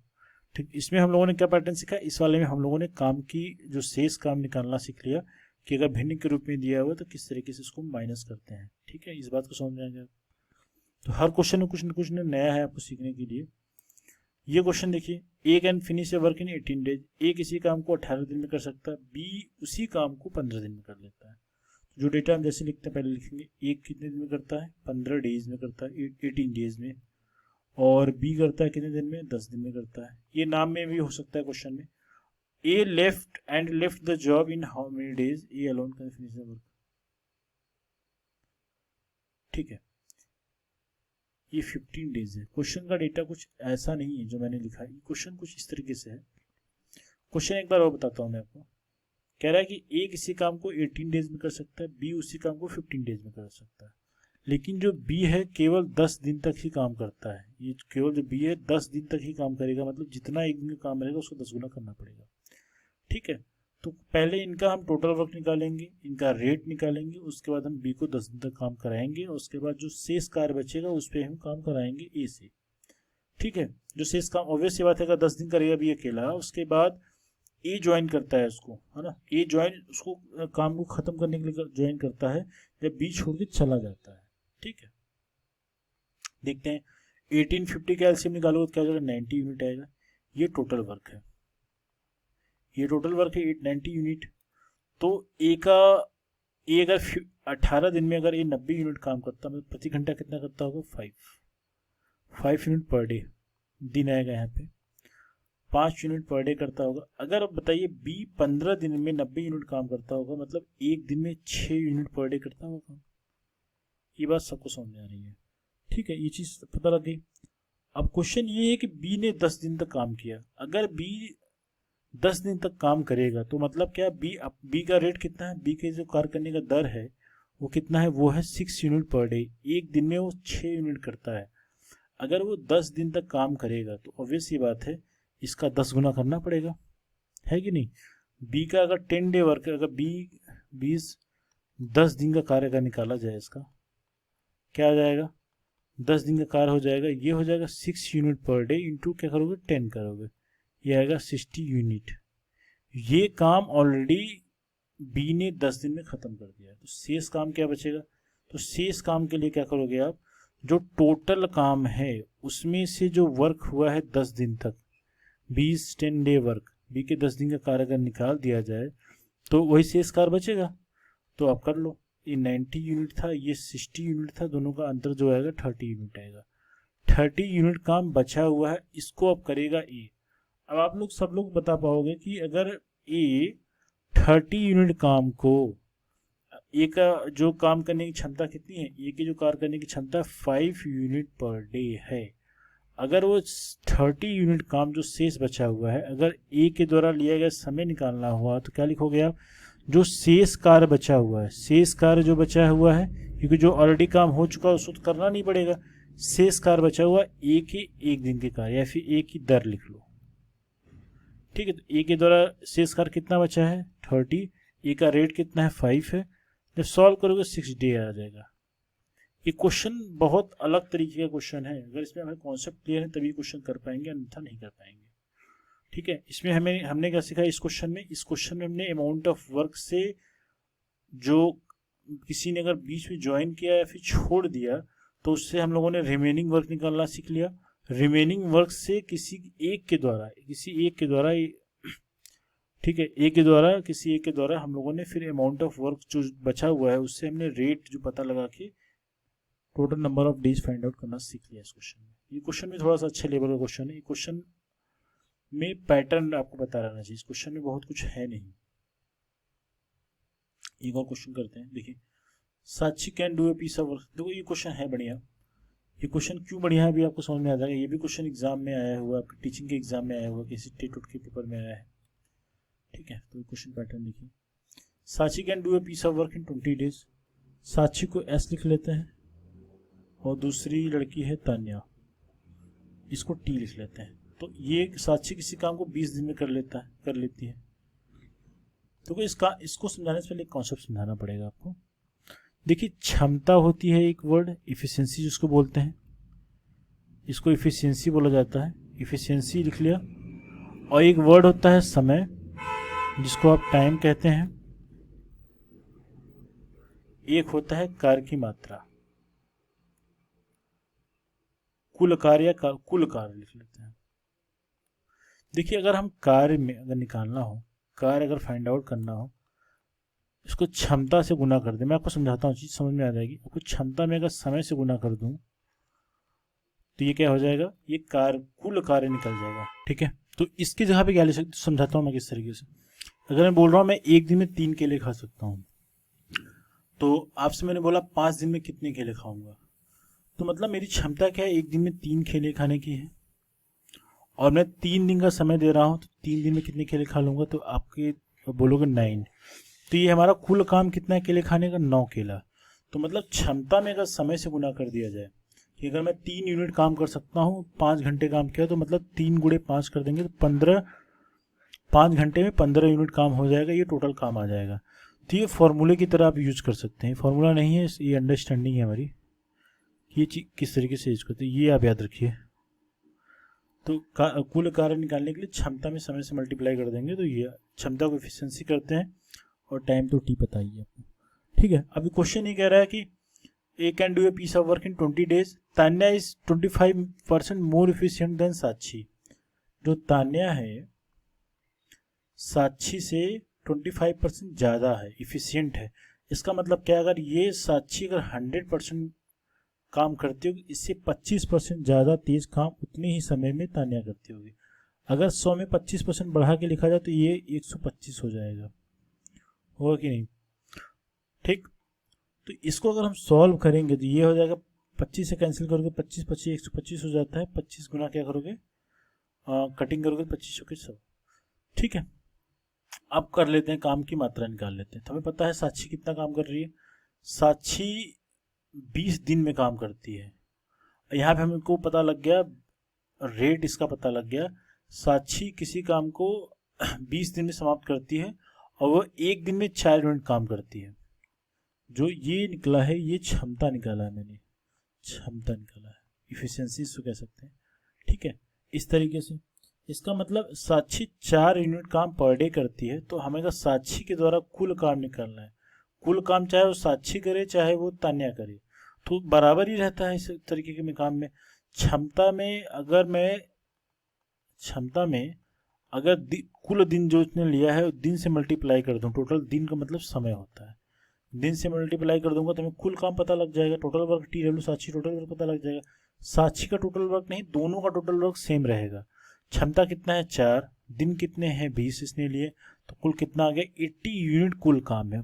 Speaker 1: ठीक, इसमें हम लोगों ने क्या पैटर्न सीखा, इस वाले में हम लोगों ने काम की जो शेष काम निकालना सीख लिया कि अगर भिन्न के रूप में दिया हुआ तो किस तरीके से इसको माइनस करते हैं। ठीक है, इस बात को समझ जाएंगे। तो हर क्वेश्चन में कुछ न कुछ नया है आपको सीखने के लिए। ये क्वेश्चन देखिए, A can finish a work in 18 days, A किसी काम को 18 दिन में कर सकता है, बी उसी काम को 15 दिन में कर लेता है। जो डेटा हम जैसे लिखते हैं पहले लिखेंगे, ए कितने दिन में करता है, 15 डेज में करता है, 18 डेज में, और बी करता है कितने दिन में, 10 दिन में करता है। ये नाम में भी हो सकता है क्वेश्चन में, A left the job in how many days, A alone can finish the work. ठीक है, ये 15 डेज है। क्वेश्चन का डेटा कुछ ऐसा नहीं है जो मैंने लिखा है, क्वेश्चन कुछ इस तरीके से है। क्वेश्चन एक बार और बताता हूँ मैं आपको। कह रहा है कि ए किसी काम को 18 डेज में कर सकता है, बी उसी काम को 15 डेज में कर सकता है, लेकिन जो बी है केवल 10 दिन तक ही काम करता है। ये केवल जो बी है 10 दिन तक ही काम करेगा, मतलब जितना एक दिन का काम रहेगा उसको 10 गुना करना पड़ेगा। ठीक है, तो पहले इनका हम टोटल वर्क निकालेंगे, इनका रेट निकालेंगे, उसके बाद हम बी को 10 दिन तक काम कराएंगे, और उसके बाद जो शेष कार्य बचेगा उस पर हम काम कराएंगे ए से। ठीक है, जो शेष काम ऑब्वियस सी बात है, 10 दिन करेगा बी अकेला, उसके बाद ए ज्वाइन करता है उसको, है ना, ए ज्वाइन उसको काम को खत्म करने के लिए ज्वाइन करता है जब बी छोड़ के चला जाता है। ठीक है, देखते हैं 1850 का एलसीएम निकालोगे तो क्या हो जाएगा, 90 यूनिट आएगा। ये टोटल वर्क है, ये टोटल वर्क है 890 यूनिट। तो ए अगर 18 दिन में अगर ये 90 यूनिट काम करता है, प्रति घंटा कितना करता होगा, 5 यूनिट पर डे, दिन आएगा यहाँ पे 5 यूनिट पर डे करता होगा। अगर अब बताइए बी 15 दिन में 90 यूनिट काम करता होगा, मतलब एक दिन में 6 यूनिट पर डे करता होगा काम। ये बात सबको समझ में आ रही है। ठीक है, ये चीज़ पता लग गई। अब क्वेश्चन ये है कि बी ने 10 दिन तक काम किया, अगर बी 10 दिन तक काम करेगा तो मतलब क्या, बी का रेट कितना है, बी के जो कार्य करने का दर है वो कितना है, वो है 6 यूनिट पर डे। एक दिन में वो 6 यूनिट करता है। अगर वो 10 दिन तक काम करेगा तो ऑब्वियस ये बात है इसका 10 गुना करना पड़ेगा, है कि नहीं। बी का अगर 10 डे वर्क, अगर बी 10 दिन का कार्य अगर निकाला जाए, इसका क्या आ जाएगा, 10 दिन का कार्य हो जाएगा, ये हो जाएगा 6 यूनिट पर डे इंटू क्या करोगे, 10 करोगे, ये आएगा 60 यूनिट। ये काम ऑलरेडी बी ने 10 दिन में खत्म कर दिया है, तो शेष काम क्या बचेगा, तो शेष काम के लिए क्या करोगे आप, जो टोटल काम है उसमें से जो वर्क हुआ है 10 दिन तक, 10 डे वर्क, बी के 10 दिन का कार्य अगर निकाल दिया जाए तो वही शेष कार्य बचेगा। तो आप कर लो, ये 90 यूनिट था, ये 60 यूनिट था, दोनों का अंतर जो आएगा 30 यूनिट आएगा। 30 यूनिट काम बचा हुआ है, इसको अब करेगा ए। अब आप लोग सब लोग बता पाओगे कि अगर ए 30 यूनिट काम को, ए का जो काम करने की क्षमता कितनी है, ए की जो कार्य करने की क्षमता 5 यूनिट पर डे है, अगर वो 30 यूनिट काम जो शेष बचा हुआ है, अगर ए के द्वारा लिया गया समय निकालना हुआ तो क्या लिखोगे आप, जो शेष कार्य बचा हुआ है, शेष कार्य जो बचा हुआ है, क्योंकि जो ऑलरेडी काम हो चुका है उसको तो करना नहीं पड़ेगा, शेष कार्य बचा हुआ ए के एक दिन के कार्य, या फिर ए की दर लिख लो। ठीक है, तो ए के द्वारा शेष कार्य कितना बचा है, 30, ए का रेट कितना है, 5 है। जब सॉल्व करोगे 6 डे आ जाएगा। ये क्वेश्चन बहुत अलग तरीके का क्वेश्चन है, अगर इसमें हमें कॉन्सेप्ट क्लियर है तभी क्वेश्चन कर पाएंगे, अन्यथा नहीं कर पाएंगे। ठीक है, इसमें हमने क्या सीखा इस क्वेश्चन में हमने अमाउंट ऑफ वर्क से, जो किसी ने अगर बीच में ज्वाइन किया या फिर छोड़ दिया तो उससे हम लोगों ने रिमेनिंग वर्क निकालना सीख लिया। रिमेनिंग वर्क से किसी एक के द्वारा ठीक है, किसी एक के द्वारा हम लोगों ने फिर अमाउंट ऑफ वर्क जो बचा हुआ है उससे हमने रेट जो पता लगा के total number of days find out करना सीख लिया इस क्वेश्चन में। ये क्वेश्चन में थोड़ा सा अच्छे लेवल का क्वेश्चन है, ये क्वेश्चन में पैटर्न आपको पता रहना चाहिए, इस क्वेश्चन में बहुत कुछ है नहीं। एक और क्वेश्चन करते हैं, देखिए, Sakshi can do a piece of work. देखो ये क्वेश्चन है बढ़िया, ये क्वेश्चन क्यों बढ़िया है अभी आपको समझ में आ जाएगा। ये भी क्वेश्चन एग्जाम में आया हुआ, आपके टीचिंग के एग्जाम में आया हुआ, किसी टेट के पेपर में आया है। ठीक है, तो क्वेश्चन पैटर्न देखिए। Sachi can do a piece of work in 20 days. Sachi को एस लिख लेते हैं और दूसरी लड़की है तान्या, इसको टी लिख लेते हैं। तो ये साची किसी काम को 20 दिन में कर लेती है। तो इसको समझाने से पहले एक कॉन्सेप्ट समझाना पड़ेगा आपको। देखिए, क्षमता होती है एक वर्ड, इफिशिएंसी जिसको बोलते हैं, इसको इफिशिएंसी बोला जाता है, इफिशिएंसी लिख लिया। और एक वर्ड होता है समय, जिसको आप टाइम कहते हैं। एक होता है कार्य की मात्रा, कुल कार्य कुल कार्य लिख लेते हैं। देखिए, अगर हम कार्य में अगर निकालना हो, कार्य अगर फाइंड आउट करना हो, इसको क्षमता से गुना कर दें। मैं आपको समझाता हूँ, चीज समझ में आ जाएगी आपको। क्षमता में अगर समय से गुना कर दूं तो ये क्या हो जाएगा, ये कार्य कुल कार्य निकल जाएगा। ठीक है, तो इसकी जगह पे क्या ले सकते, समझाता हूँ मैं किस तरीके से। अगर मैं बोल रहा हूँ मैं एक दिन में 3 केले खा सकता हूँ, तो आपसे मैंने बोला 5 दिन में कितने केले खाऊंगा, तो मतलब मेरी क्षमता क्या है, एक दिन में 3 केले खाने की है। और मैं 3 दिन का समय दे रहा हूँ, तो 3 दिन में कितने केले खा लूंगा, तो आपके बोलोगे 9। तो ये हमारा कुल काम कितना है केले खाने का, 9 केला। तो मतलब क्षमता में अगर समय से गुना कर दिया जाए कि अगर मैं 3 यूनिट काम कर सकता हूँ, 5 घंटे काम किया, तो मतलब 3 गुणे 5 कर देंगे तो 15, 5 घंटे में 15 यूनिट काम हो जाएगा, ये टोटल काम आ जाएगा। तो ये फॉर्मूले की तरह आप यूज कर सकते हैं। फॉर्मूला नहीं है, ये अंडरस्टैंडिंग है हमारी, ये चीज किस तरीके से यूज करते हैं, ये आप याद रखिए। तो कुल कार्य निकालने के लिए क्षमता में समय से मल्टीप्लाई कर देंगे, तो ये क्षमता को एफिशिएंसी करते हैं। और टाइम तो टी पता ही है आपको। ठीक है, अभी क्वेश्चन ये कह रहा है कि A can do a piece of work in 20 days. Tanya is 25% more efficient than Sakshi. जो तान्या है साक्षी से 25% ज़्यादा है, इफिशियंट है। इसका मतलब क्या, अगर ये साक्षी अगर 100% काम करती होगी, इससे 25% ज़्यादा तेज काम उतने ही समय में तान्या करती होगी। अगर 100 में 25% बढ़ा के लिखा जाए तो ये 125 हो जाएगा, होगा कि नहीं। ठीक, तो इसको अगर हम सॉल्व करेंगे तो ये हो जाएगा, 25 से कैंसिल करोगे 25 25 125 हो जाता है। 25 गुना क्या करोगे, कटिंग करोगे 25 के 100। ठीक है, अब कर लेते हैं काम की मात्रा निकाल लेते हैं। तो हमें पता है साक्षी कितना काम कर रही है, साक्षी 20 दिन में काम करती है। यहाँ पे हमको पता लग गया, रेट इसका पता लग गया। साक्षी किसी काम को 20 दिन में समाप्त करती है और वो एक दिन में 4 यूनिट काम करती है। जो ये निकला है, ये क्षमता निकाला है मैंने, क्षमता निकाला है, इफिशियंसी इसको कह सकते हैं। ठीक है, इस तरीके से इसका मतलब साक्षी 4 यूनिट काम पर डे करती है, तो हमें तो साक्षी के द्वारा कुल काम निकालना है। कुल काम चाहे वो साक्षी करे चाहे वो तान्या करे, तो बराबर ही रहता है इस तरीके के काम में। क्षमता में अगर कुल दिन जो इसने लिया है दिन से मल्टीप्लाई कर दूं, टोटल दिन का मतलब समय होता है, दिन से मल्टीप्लाई कर दूंगा तो हमें कुल काम पता लग जाएगा। टोटल वर्क टी डब्ल्यू साक्षी टोटल वर्क पता लग जाएगा। साक्षी का टोटल वर्क नहीं, दोनों का टोटल वर्क सेम रहेगा। क्षमता कितना है 4, दिन कितने हैं 20 इसने लिए, तो कुल कितना आ गया 80 यूनिट कुल काम है।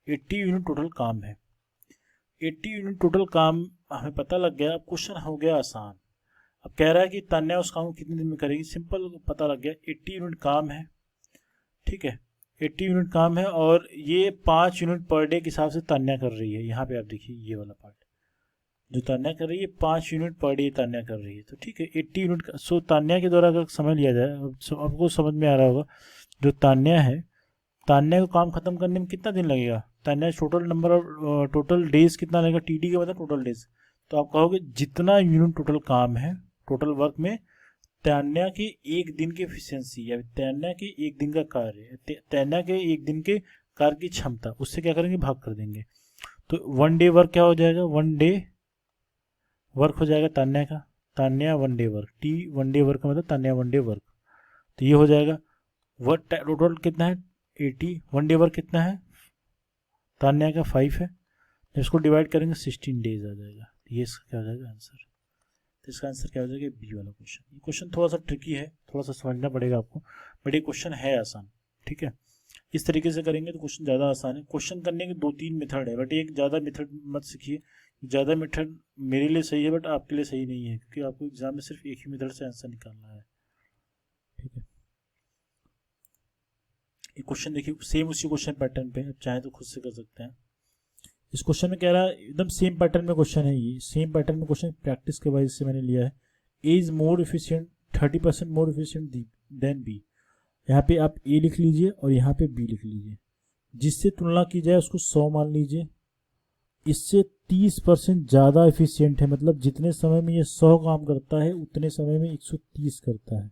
Speaker 1: 80 यूनिट टोटल काम है। 80 यूनिट टोटल काम हमें पता लग गया। अब क्वेश्चन हो गया आसान। अब कह रहा है कि तान्या उस काम को कितने दिन में करेगी, सिंपल पता लग गया, 80 यूनिट काम है। ठीक है, 80 यूनिट काम है और ये 5 यूनिट पर डे के हिसाब से तान्या कर रही है। यहाँ पे आप देखिए ये वाला पार्ट जो तान्या कर रही है, 5 यूनिट पर डे तान्या कर रही है। तो ठीक है, 80 यूनिट का सो तान्या के द्वारा अगर समय लिया जाए, आपको समझ में आ रहा होगा, जो तान्या है, तान्या को काम खत्म करने में कितना दिन लगेगा, Tanya total number of total days कितना लगेगा, टीडी का मतलब टोटल डेज। तो आप कहोगे जितना यूनिट टोटल काम है टोटल वर्क में, तान्या के एक दिन की एफिशिएंसी या तान्या के एक दिन का कार्य, तान्या के एक दिन के कार्य की क्षमता, उससे क्या करेंगे भाग कर देंगे। तो 1 डे वर्क क्या हो जाएगा, 1 डे वर्क हो जाएगा तान्या का, Tanya 1 day work, T 1 day work का मतलब तान्या 1 डे वर्क। तो ये हो जाएगा वर्क टोटल कितना है 80, 1 डे वर्क कितना है तान्या का 5 है। जब इसको डिवाइड करेंगे 16 डेज आ जाएगा। ये इसका क्या हो जाएगा आंसर। तो इसका आंसर क्या हो जाएगा बी वाला क्वेश्चन। ये क्वेश्चन थोड़ा सा ट्रिकी है, थोड़ा सा समझना पड़ेगा आपको, बट ये क्वेश्चन है आसान। ठीक है, इस तरीके से करेंगे तो क्वेश्चन ज़्यादा आसान है। क्वेश्चन करने के 2-3 मेथड है, बट एक ज़्यादा मेथड मत सीखिए, ज़्यादा मेथड मेरे लिए सही है बट आपके लिए सही नहीं है, क्योंकि आपको एग्जाम में सिर्फ एक ही मेथड से आंसर निकालना है। ठीक है, ये क्वेश्चन देखिए सेम उसी क्वेश्चन पैटर्न पे, आप चाहे तो खुद से कर सकते हैं। इस क्वेश्चन में कह रहा है एकदम सेम पैटर्न में क्वेश्चन है, ये सेम पैटर्न में क्वेश्चन प्रैक्टिस के वजह से मैंने लिया है। A is more efficient 30% more efficient than B. यहाँ पे आप ए लिख लीजिए और यहाँ पे बी लिख लीजिए, जिससे तुलना की जाए उसको 100 मान लीजिए। इससे 30% ज़्यादा एफिशिएंट है, मतलब जितने समय में ये 100 काम करता है उतने समय में 130 करता है।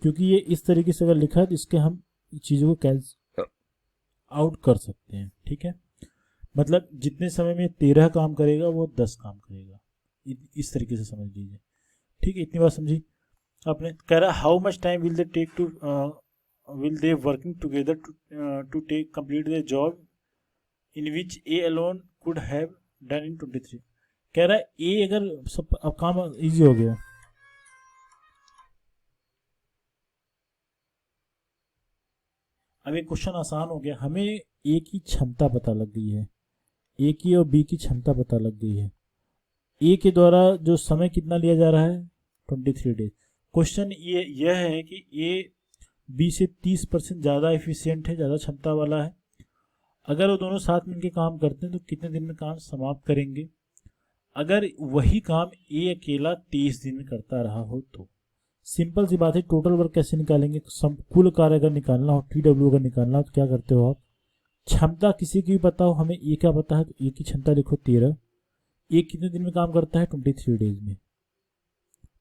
Speaker 1: क्योंकि ये इस तरीके से अगर लिखा है तो इसके हम चीज़ों को कैंसिल आउट कर सकते हैं। ठीक है, मतलब जितने समय में 13 काम करेगा वो 10 काम करेगा, इस तरीके से समझ लीजिए। ठीक है, इतनी बात समझी आपने। कह रहा how much time will they take to will they working together to take complete the job in which A alone could have done in 23। कह रहा है ए अगर सब अब काम इजी हो गया, अब ये क्वेश्चन आसान हो गया, हमें ए की क्षमता पता लग गई है, ए की और बी की क्षमता पता लग गई है। ए के द्वारा जो समय कितना लिया जा रहा है 23 डेज। क्वेश्चन ये यह है कि ए बी से 30% ज़्यादा एफिशिएंट है, ज़्यादा क्षमता वाला है। अगर वो दोनों साथ मिलकर काम करते हैं तो कितने दिन में काम समाप्त करेंगे। अगर वही काम ए अकेला 23 दिन में करता रहा हो तो सिंपल सी बात है, टोटल वर्क कैसे निकालेंगे। कुल कार्य अगर निकालना हो, TW अगर निकालना हो तो क्या करते हो आप, क्षमता किसी की भी पता हो, हमें ए क्या पता है तो ए की क्षमता लिखो 13। ए कितने दिन में काम करता है 23 डेज में।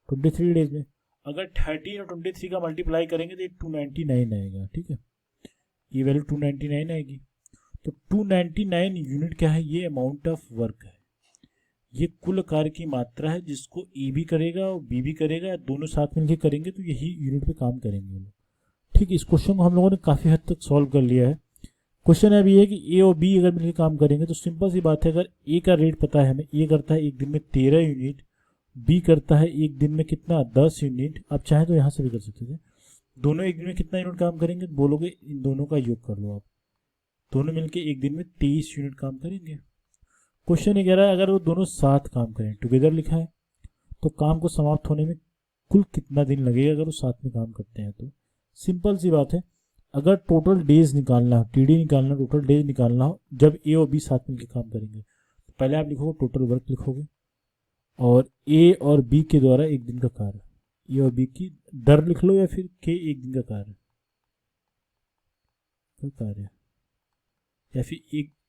Speaker 1: 23 डेज में अगर 13 और 23 का मल्टीप्लाई करेंगे तो ये 299 आएगा। ठीक है, ये वैल्यू 299 आएगी। तो 299 यूनिट क्या है, ये अमाउंट ऑफ वर्क है, ये कुल कार्य की मात्रा है जिसको ए भी करेगा और बी भी करेगा, दोनों साथ मिलकर करेंगे तो यही यूनिट पे काम करेंगे लोग। ठीक है, इस क्वेश्चन को हम लोगों ने काफ़ी हद तक सॉल्व कर लिया है। क्वेश्चन अभी है कि ए और बी अगर मिलकर काम करेंगे तो सिंपल सी बात है, अगर ए का रेट पता है हमें, ए करता है एक दिन में 13 यूनिट, बी करता है एक दिन में कितना 10 यूनिट। आप चाहें तो यहाँ से भी कर सकते थे, दोनों एक दिन में कितना यूनिट काम करेंगे बोलोगे, इन दोनों का योग कर लो आप, दोनों मिलके एक दिन में 23 यूनिट काम करेंगे। क्वेश्चन ये कह रहा है अगर वो दोनों साथ काम करें, टुगेदर लिखा है, तो काम को समाप्त होने में कुल कितना दिन लगेगा अगर वो साथ में काम करते हैं तो। सिंपल सी बात है, अगर टोटल डेज निकालना हो, TD निकालना, टोटल डेज निकालना हो जब ए और बी साथ मिलकर काम करेंगे, तो पहले आप लिखोगे टोटल वर्क लिखोगे और ए और बी के द्वारा एक दिन का कार्य, ए और बी की दर लिख लो या फिर के एक दिन का कार्य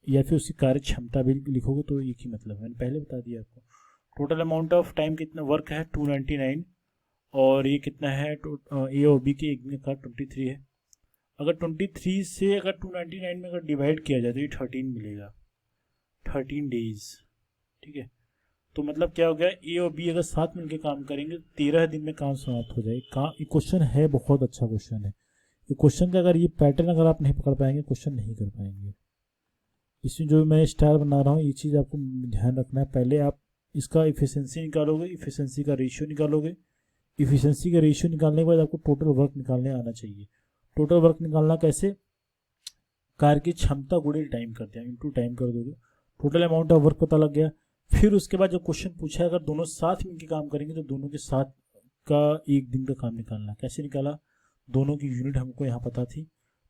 Speaker 1: या फिर उसकी कार्य क्षमता भी लिखोगे तो एक ही मतलब है, मैंने पहले बता दिया आपको। टोटल अमाउंट ऑफ टाइम कितना वर्क है 299 और ये कितना है ए और बी के एक दिन का 23 है। अगर 23 से अगर 299 में अगर डिवाइड किया जाए तो ये 13 मिलेगा, 13 डेज। ठीक है, तो मतलब क्या हो गया, ए और बी अगर साथ मिलकर काम करेंगे 13 दिन में काम समाप्त हो जाए। ये क्वेश्चन है बहुत अच्छा क्वेश्चन है, ये क्वेश्चन का अगर ये पैटर्न अगर आप नहीं पकड़ पाएंगे क्वेश्चन नहीं कर पाएंगे। इसमें जो मैं स्टार बना रहा हूँ ये चीज़ आपको ध्यान रखना है, पहले आप इसका इफिशिएंसी निकालोगे, इफिशिएंसी का रेशियो निकालोगे, इफिशिएंसी का रेशियो निकालने के बाद आपको टोटल वर्क निकालने आना चाहिए। टोटल वर्क निकालना कैसे, कार्य की क्षमता गुणे टाइम कर दिया, इंटू टाइम कर दोगे, टोटल अमाउंट ऑफ वर्क पता लग गया। फिर उसके बाद जो क्वेश्चन पूछा है अगर दोनों साथ मिलकर काम करेंगे तो दोनों के साथ का एक दिन का काम निकालना। कैसे निकाला, दोनों की यूनिट हमको यहाँ पता थी,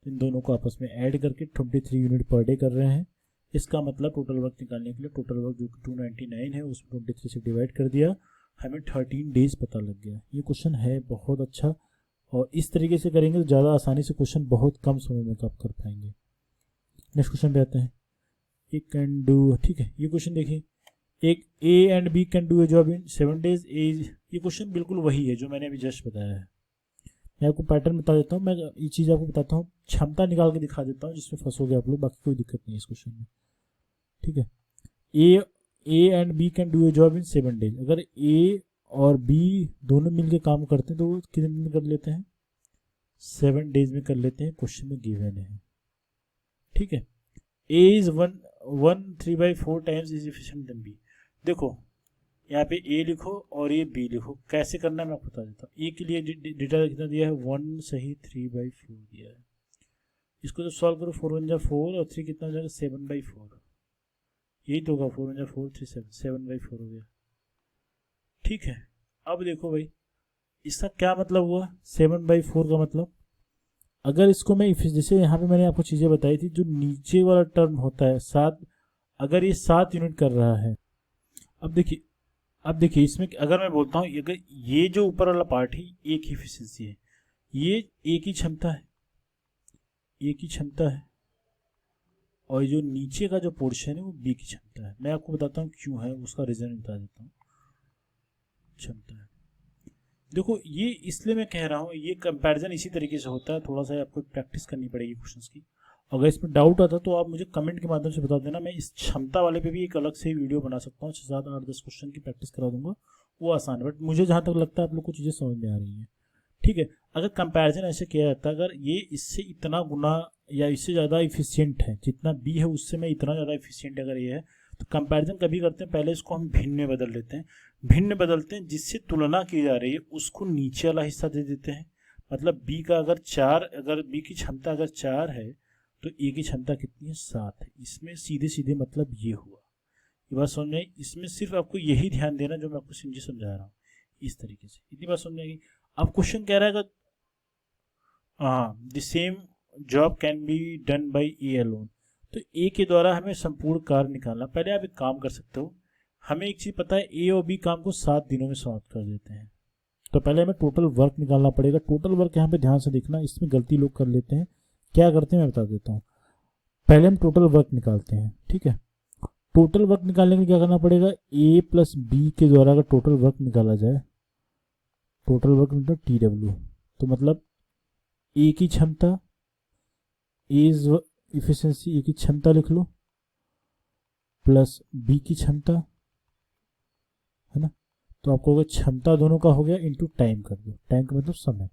Speaker 1: इन दोनों को आपस में ऐड करके 23 यूनिट पर डे कर रहे हैं। इसका मतलब टोटल वर्क निकालने के लिए टोटल वर्क जो कि 299 है उसमें 23 से डिवाइड कर दिया, हमें 13 डेज पता लग गया। ये क्वेश्चन है बहुत अच्छा और इस तरीके से करेंगे तो ज़्यादा आसानी से क्वेश्चन बहुत कम समय में आप कर पाएंगे। नेक्स्ट क्वेश्चन पे आते हैं, ए कैन डू। ठीक है, ये क्वेश्चन देखिए, एक A and B can do a job in 7 days. ये क्वेश्चन बिल्कुल वही है जो मैंने अभी जस्ट बताया है। मैं आपको पैटर्न बता देता हूँ, मैं ये चीज़ आपको बताता हूँ, क्षमता निकाल के दिखा देता हूँ जिसमें फंसोगे आप लोग, बाकी कोई दिक्कत नहीं है इस क्वेश्चन में। ठीक है, A and B can do a job in 7 days. अगर ए और बी दोनों मिलकर काम करते हैं तो वो कितने दिन में कर लेते हैं, 7 डेज में कर लेते हैं, क्वेश्चन में गिवन है। ठीक है, A is 1/3 times is efficient than B. देखो यहाँ पे ए लिखो और ये बी लिखो, कैसे करना है मैं आपको बता देता हूँ। ए के लिए डेटा कितना दिया है 1 सही 3/4 दिया है, इसको जब सॉल्व करो 4 1 जा 4 और 3 कितना हो जाएगा 7/4। यही तो होगा, 4 7/4 हो गया। ठीक है, अब देखो भाई इसका क्या मतलब हुआ, 7/4 का मतलब, अगर इसको मैं जैसे यहाँ पे मैंने आपको चीज़ें बताई थी, जो नीचे वाला टर्म होता है 7, अगर ये 7 यूनिट कर रहा है, अब देखिए इसमें अगर मैं बोलता हूँ अगर ये जो ऊपर वाला पार्ट है एक ही एफिशिएंसी है, ये एक ही क्षमता है, एक ही क्षमता है, और जो नीचे का जो पोर्शन है वो बी की क्षमता है। मैं आपको बताता हूँ क्यों है, उसका रीजन बता देता हूँ। क्षमता है, देखो ये इसलिए मैं कह रहा हूँ, ये कंपैरिजन इसी तरीके से होता है, थोड़ा सा आपको प्रैक्टिस करनी पड़ेगी क्वेश्चंस की। अगर इसमें डाउट आता तो आप मुझे कमेंट के माध्यम से बता देना, मैं इस क्षमता वाले पे भी एक अलग से वीडियो बना सकता हूँ, 6 7 8 10 क्वेश्चन की प्रैक्टिस करा दूंगा, वो आसान है। बट मुझे जहाँ तक लगता है आप लोग को चीज़ें समझ में आ रही हैं। ठीक है, अगर कंपैरिजन ऐसे किया जाता है, अगर ये इससे इतना गुना या इससे ज़्यादा इफिशियंट है, जितना बी है उससे मैं इतना ज़्यादा इफिशियंट अगर ये है, तो कंपैरिजन कभी करते हैं पहले इसको हम भिन्न में बदल लेते हैं, भिन्न बदलते हैं, जिससे तुलना की जा रही है उसको नीचे वाला हिस्सा दे देते हैं। मतलब बी का अगर 4, अगर बी की क्षमता अगर 4 है तो ए की क्षमता कितनी है, 7 है। इसमें सीधे सीधे मतलब ये हुआ, ये बात समझ में आई। इसमें सिर्फ आपको यही ध्यान देना जो मैं आपको समझा रहा हूँ, इस तरीके से, इतनी बात समझ में आएगी। अब क्वेश्चन कह रहा है the same job can be done by A alone, तो ए के द्वारा हमें संपूर्ण कार्य निकालना। पहले आप एक काम कर सकते हो, हमें एक चीज़ पता है, ए और बी काम को 7 दिनों में समाप्त कर देते हैं, तो पहले हमें टोटल वर्क निकालना पड़ेगा। टोटल वर्क यहाँ पे ध्यान से देखना, इसमें गलती लोग कर लेते हैं, क्या करते हैं मैं बता देता हूँ। पहले हम टोटल वर्क निकालते हैं, ठीक है। टोटल वर्क निकालने के लिए क्या करना पड़ेगा, ए प्लस बी के द्वारा अगर टोटल वर्क निकाला जाए, टोटल वर्क मतलब TW, तो मतलब ए की क्षमता, एज इफिशिएंसी, ए की क्षमता लिख लो, प्लस बी की क्षमता, है ना। तो आपको अगर क्षमता दोनों का हो गया इंटू टाइम कर दो, टाइम का मतलब समय,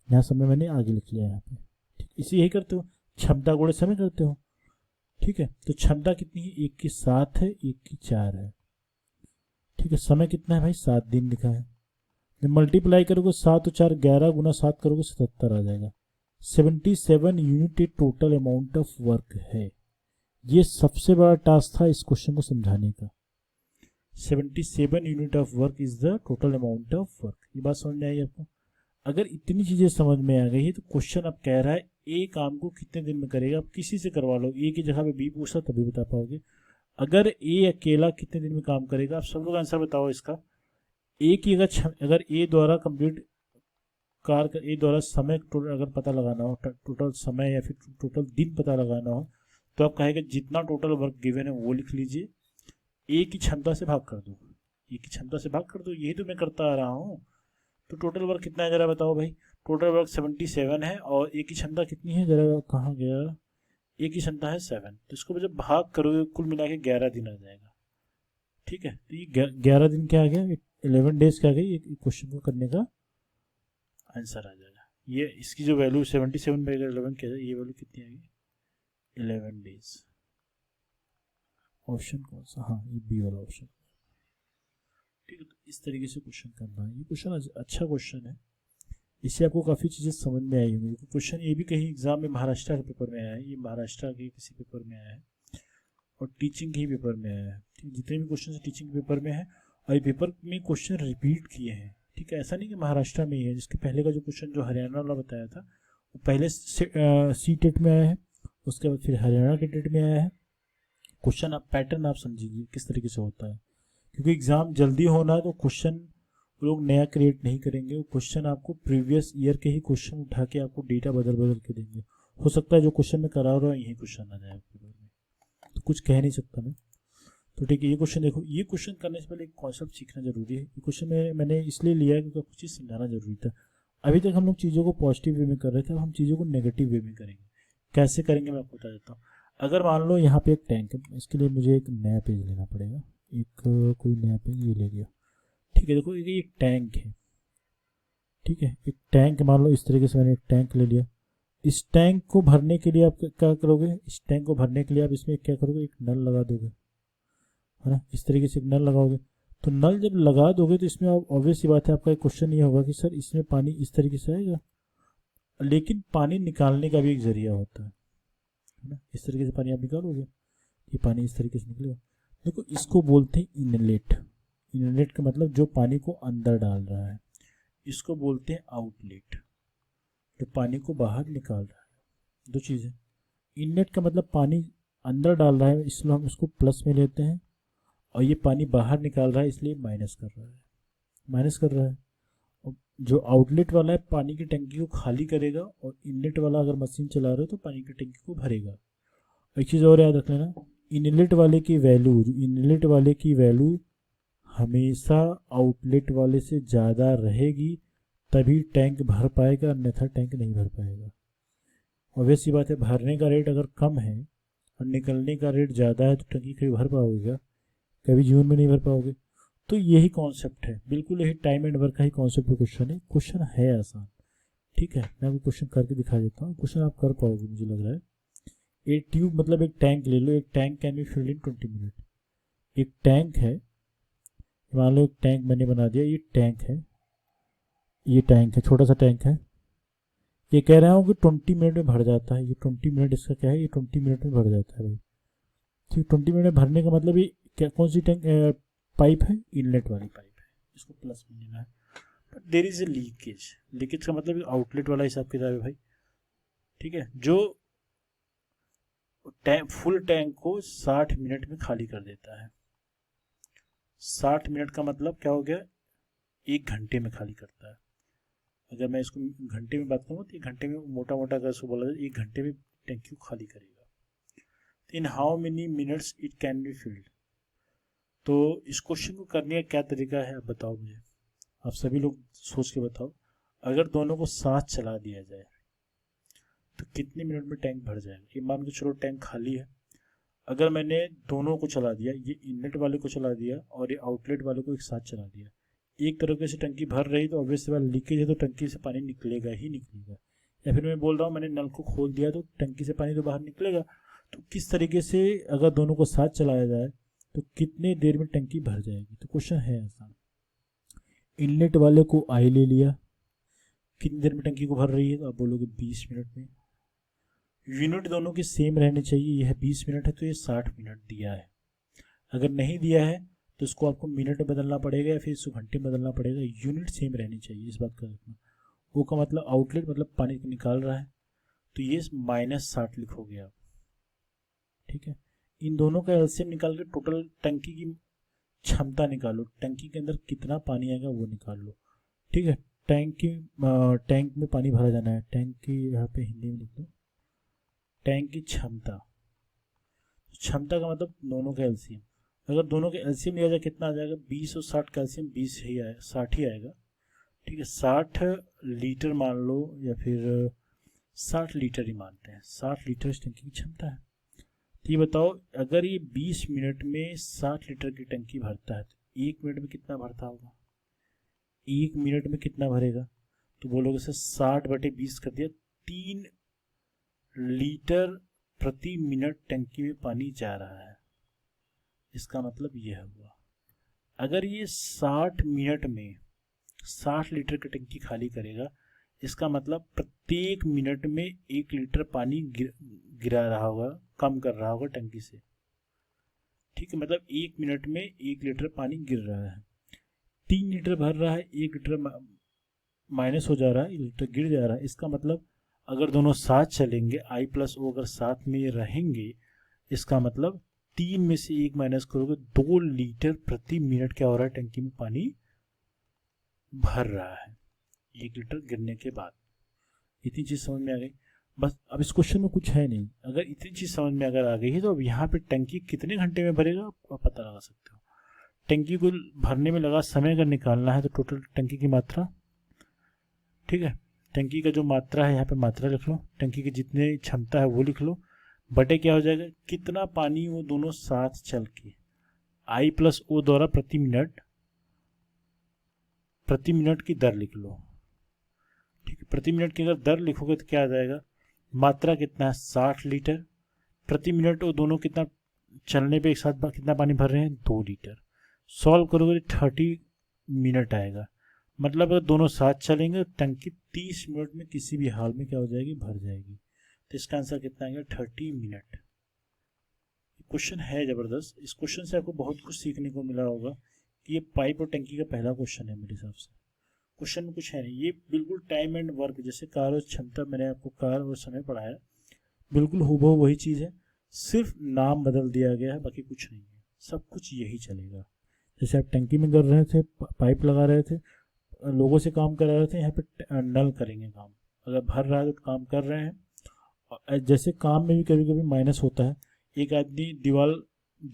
Speaker 1: यहाँ समय मैंने आगे लिख लिया यहाँ पे, ठीक, इसी यही करते हो, क्षमता गुणे समय करते हो। ठीक है, तो क्षमता कितनी है, एक की 7 है, एक की 4 है। ठीक है, समय कितना है भाई, 7 दिन लिखा है। जब मल्टीप्लाई करोगे 7 और 4 11 गुना 7 करोगे 77 आ जाएगा। 77 unit total amount of work है। ये सबसे बड़ा टास्क था इस क्वेश्चन को समझाने का। 77 unit of work is the total amount of work. ये बात समझ में आई आपको? अगर इतनी चीजें समझ में आ गई है तो क्वेश्चन अब कह रहा है ए काम को कितने दिन में करेगा। आप किसी से करवा लो, ए की जगह पे बी पूछता तभी बता पाओगे। अगर ए अकेला कितने दिन में काम करेगा, आप सब लोग आंसर बताओ इसका। ए की अगर ए द्वारा कंप्लीट कार ए द्वारा समय टोटल अगर पता लगाना हो, टोटल समय या फिर टोटल दिन पता लगाना हो, तो आप कहेंगे जितना टोटल वर्क गिवन है वो लिख लीजिए, ए की क्षमता से भाग कर दो, ए की क्षमता से भाग कर दो, यही तो मैं करता आ रहा हूँ। तो टोटल वर्क कितना है जरा बताओ भाई। टोटल वर्क 77 है और ए की क्षमता कितनी है, जरा कहाँ गया, ए की क्षमता है 7, तो इसको जब भाग करोगे कुल मिला के 11 दिन आ जाएगा। ठीक है, तो ये 11 दिन क्या आ गया, 11 डेज क्या आ गई, क्वेश्चन को करने का आंसर आ जाएगा। ये इसकी जो वैल्यू 77/11 क्या है, ये वैल्यू कितनी आएगी, 11 डेज। ऑप्शन कौन सा, हाँ ये बी वाला ऑप्शन। ठीक है, तो इस तरीके से क्वेश्चन करना है। ये क्वेश्चन अच्छा क्वेश्चन है, इससे आपको काफ़ी चीज़ें समझ में आई होंगी। क्वेश्चन ये भी कहीं एग्जाम में महाराष्ट्र के पेपर में आया है, ये महाराष्ट्र के किसी पेपर में आया है और टीचिंग के ही पेपर में आया है। ठीक, जितने भी क्वेश्चन टीचिंग के पेपर में है और ये पेपर में क्वेश्चन रिपीट किए हैं। ठीक है, ऐसा नहीं कि महाराष्ट्र में ही है, जिसके पहले का जो क्वेश्चन जो हरियाणा वाला बताया था वो पहले सी टेट में आया है, उसके बाद फिर हरियाणा के टेट में आया है। क्वेश्चन आप पैटर्न आप समझिए किस तरीके से होता है, क्योंकि एग्जाम जल्दी होना है तो क्वेश्चन लोग नया क्रिएट नहीं करेंगे, वो क्वेश्चन आपको प्रीवियस ईयर के ही क्वेश्चन उठा के आपको डेटा बदल बदल के देंगे। हो सकता है जो क्वेश्चन मैं करा रहा हूँ यही क्वेश्चन आ जाए पेपर में, तो कुछ कह नहीं सकता मैं। तो ठीक है, ये क्वेश्चन देखो, ये क्वेश्चन करने से पहले एक कॉन्सेप्ट सीखना जरूरी है। ये क्वेश्चन मैंने इसलिए लिया है क्योंकि कुछ चीज़ समझाना जरूरी था। अभी तक हम लोग चीज़ों को पॉजिटिव वे में कर रहे थे, अब हम चीज़ों को नेगेटिव वे में करेंगे। कैसे करेंगे मैं आपको बता देता हूँ। अगर मान लो यहाँ पे एक टैंक है, इसके लिए मुझे एक नया पेज लेना पड़ेगा, एक कोई नया पेज ये ले लिया। ठीक है, देखो ये एक टैंक है। ठीक है, एक टैंक मान लो, इस तरीके से मैंने एक टैंक ले लिया। इस टैंक को भरने के लिए आप क्या करोगे, इस टैंक को भरने के लिए आप इसमें क्या करोगे, एक नल लगा दोगे, है ना। इस तरीके से एक नल लगाओगे, तो नल जब लगा दोगे तो इसमें ऑब्वियस सी बात है आपका एक क्वेश्चन ये होगा कि सर इसमें पानी इस तरीके से आएगा, लेकिन पानी निकालने का भी एक जरिया होता है ना। इस तरीके से पानी आप निकालोगे, ये पानी इस तरीके से निकलेगा। देखो इसको बोलते हैं इनलेट। इनलेट का मतलब जो पानी को अंदर डाल रहा है। इसको बोलते हैं आउटलेट, जो पानी को बाहर निकाल रहा है। दो चीज़ें। इनलेट का मतलब पानी अंदर डाल रहा है, इसलिए हम इसको प्लस में लेते हैं, और ये पानी बाहर निकाल रहा है इसलिए माइनस कर रहा है, माइनस कर रहा है। और जो आउटलेट वाला है पानी की टंकी को खाली करेगा, और इनलेट वाला अगर मशीन चला रहे हो तो पानी की टंकी को भरेगा। एक चीज़ और याद रख लेना, इनलेट वाले की वैल्यू, इनलेट वाले की वैल्यू हमेशा आउटलेट वाले से ज़्यादा रहेगी, तभी टैंक भर पाएगा, अन्यथा टैंक नहीं भर पाएगा। ऑब्वियस सी बात है, भरने का रेट अगर कम है और निकलने का रेट ज़्यादा है तो टंकी कभी भर पाओगे क्या? कभी जीवन में नहीं भर पाओगे। तो यही कॉन्सेप्ट है, बिल्कुल यही टाइम एंड वर्क का ही कॉन्सेप्ट पे क्वेश्चन है। क्वेश्चन है आसान, ठीक है। मैं आपको क्वेश्चन करके दिखा देता हूँ, क्वेश्चन आप कर पाओगे मुझे लग रहा है। एक ट्यूब मतलब एक टैंक ले लो, एक tank can be filled in 20 minute. एक टैंक है, मान लो एक टैंक मैंने बना दिया, ये टैंक है, ये टैंक है, छोटा सा टैंक है। ये कह रहा हूँ कि 20 मिनट में भर जाता है। ये 20 मिनट इसका क्या है, ये 20 मिनट में भर जाता है भाई। ठीक, 20 मिनट में भरने का मतलब ये क्या, कौन सी टैंक पाइप है? इनलेट वाली पाइप है, इसको प्लस में लेना है। But there is a leakage. Leakage का मतलब आउटलेट वाला हिसाब किताब है भाई, ठीक है। जो फुल टैंक को 60 मिनट में खाली कर देता है। 60 मिनट का मतलब क्या हो गया, 1 घंटे में खाली करता है। अगर मैं इसको घंटे में बात करूँ तो 1 घंटे में, मोटा मोटा अगर इसको बोला जाए 1 घंटे में टैंकी को खाली करेगा। इन how many minutes it can be filled. तो इस क्वेश्चन को करने का क्या तरीका है आप बताओ मुझे, आप सभी लोग सोच के बताओ। अगर दोनों को साथ चला दिया जाए तो कितने मिनट में टैंक भर जाएगा? ये मान के चलो टैंक खाली है, अगर मैंने दोनों को चला दिया, ये इनलेट वाले को चला दिया और ये आउटलेट वाले को एक साथ चला दिया, एक तरीके से टंकी भर रही तो ऑब्वियस बात लीकेज है तो टंकी से पानी निकलेगा ही निकलेगा। या फिर मैं बोल रहा हूँ मैंने नल को खोल दिया तो टंकी से पानी तो बाहर निकलेगा। तो किस तरीके से अगर दोनों को साथ चलाया जाए तो कितने देर में टंकी भर जाएगी? तो क्वेश्चन है आसान। इनलेट वाले को आई ले लिया, कितनी देर में टंकी को भर रही है? तो आप बोलोगे 20 मिनट में। यूनिट दोनों की सेम रहनी चाहिए, यह 20 मिनट है तो ये 60 मिनट दिया है। अगर नहीं दिया है तो इसको आपको मिनट में बदलना पड़ेगा या फिर इसको घंटे में बदलना पड़ेगा। यूनिट सेम रहनी चाहिए, इस बात का रखना। वो का मतलब आउटलेट मतलब पानी को निकाल रहा है, तो ये -60 लिखोगे आप, ठीक है। इन दोनों का एलसीएम निकाल के टोटल टंकी की क्षमता निकालो, टंकी के अंदर कितना पानी आएगा वो निकाल लो, ठीक है। टैंक में पानी भरा जाना है, टैंक की यहाँ पे हिंदी में लिख दो, टैंक की क्षमता। क्षमता का मतलब दोनों का एलसीएम। अगर दोनों के एलसीएम लिया जाए कितना आ जाएगा? 20 और 60 का एलसीएम 20 ही आएगा, 60 ही आएगा, ठीक है। 60 लीटर मान लो, या फिर 60 लीटर ही मानते हैं, 60 लीटर इस टंकी की क्षमता है। तो ये बताओ, अगर ये 20 मिनट में 60 लीटर की टंकी भरता है तो 1 मिनट में कितना भरता होगा? 1 मिनट में कितना भरेगा? तो बोलोगे सर 60/20 कर दिया, 3 लीटर प्रति मिनट टंकी में पानी जा रहा है। इसका मतलब यह हुआ, अगर ये 60 मिनट में 60 लीटर की टंकी खाली करेगा, इसका मतलब प्रत्येक मिनट में 1 लीटर पानी गिरा रहा होगा, कम कर रहा होगा टंकी से, ठीक है। मतलब 1 मिनट में 1 लीटर पानी गिर रहा है। 3 लीटर भर रहा है, 1 लीटर माइनस हो जा रहा है, 1 लीटर गिर जा रहा है। इसका मतलब अगर दोनों साथ चलेंगे, I + O अगर साथ में रहेंगे, इसका मतलब 3 में से 1 माइनस करोगे, 2 लीटर प्रति मिनट क्या हो रहा है, टंकी में पानी भर रहा है 1 लीटर गिरने के बाद। इतनी चीज़ समझ में आ गई बस। अब इस क्वेश्चन में कुछ है नहीं, अगर इतनी चीज़ समझ में अगर आ गई है तो अब यहाँ पे टंकी कितने घंटे में भरेगा आप पता लगा सकते हो। टंकी को भरने में लगा समय अगर निकालना है तो टोटल टंकी की मात्रा, ठीक है, टंकी का जो मात्रा है यहाँ पे मात्रा लिख लो, टंकी की जितनी क्षमता है वो लिख लो, बटे क्या हो जाएगा, कितना पानी वो दोनों साथ चल के, I + O द्वारा प्रति मिनट की दर लिख लो, ठीक है। प्रति मिनट की अगर दर लिखोगे तो क्या आ जाएगा, मात्रा कितना है 60 लीटर प्रति मिनट, वो दोनों कितना चलने पे एक साथ कितना पानी भर रहे हैं, 2 लीटर। सॉल्व करोगे 30 मिनट आएगा, मतलब अगर दोनों साथ चलेंगे तो टंकी 30 मिनट में किसी भी हाल में क्या हो जाएगी, भर जाएगी। तो इसका आंसर कितना आएगा, 30 मिनट। क्वेश्चन है ज़बरदस्त। इस क्वेश्चन से आपको बहुत कुछ सीखने को मिला होगा कि ये पाइप और टंकी का पहला क्वेश्चन है मेरे हिसाब से। क्वेश्चन में कुछ है नहीं, ये बिल्कुल टाइम एंड वर्क, जैसे कार और क्षमता मैंने आपको कार और समय पढ़ाया, बिल्कुल हूबहू वही चीज़ है, सिर्फ नाम बदल दिया गया है, बाकी कुछ नहीं है, सब कुछ यही चलेगा। जैसे आप टंकी में कर रहे थे, पाइप लगा रहे थे, लोगों से काम करा रहे थे, यहाँ पे नल करेंगे काम, अगर भर रहा है तो काम कर रहे हैं। जैसे काम में भी कभी कभी माइनस होता है, एक आदमी दीवार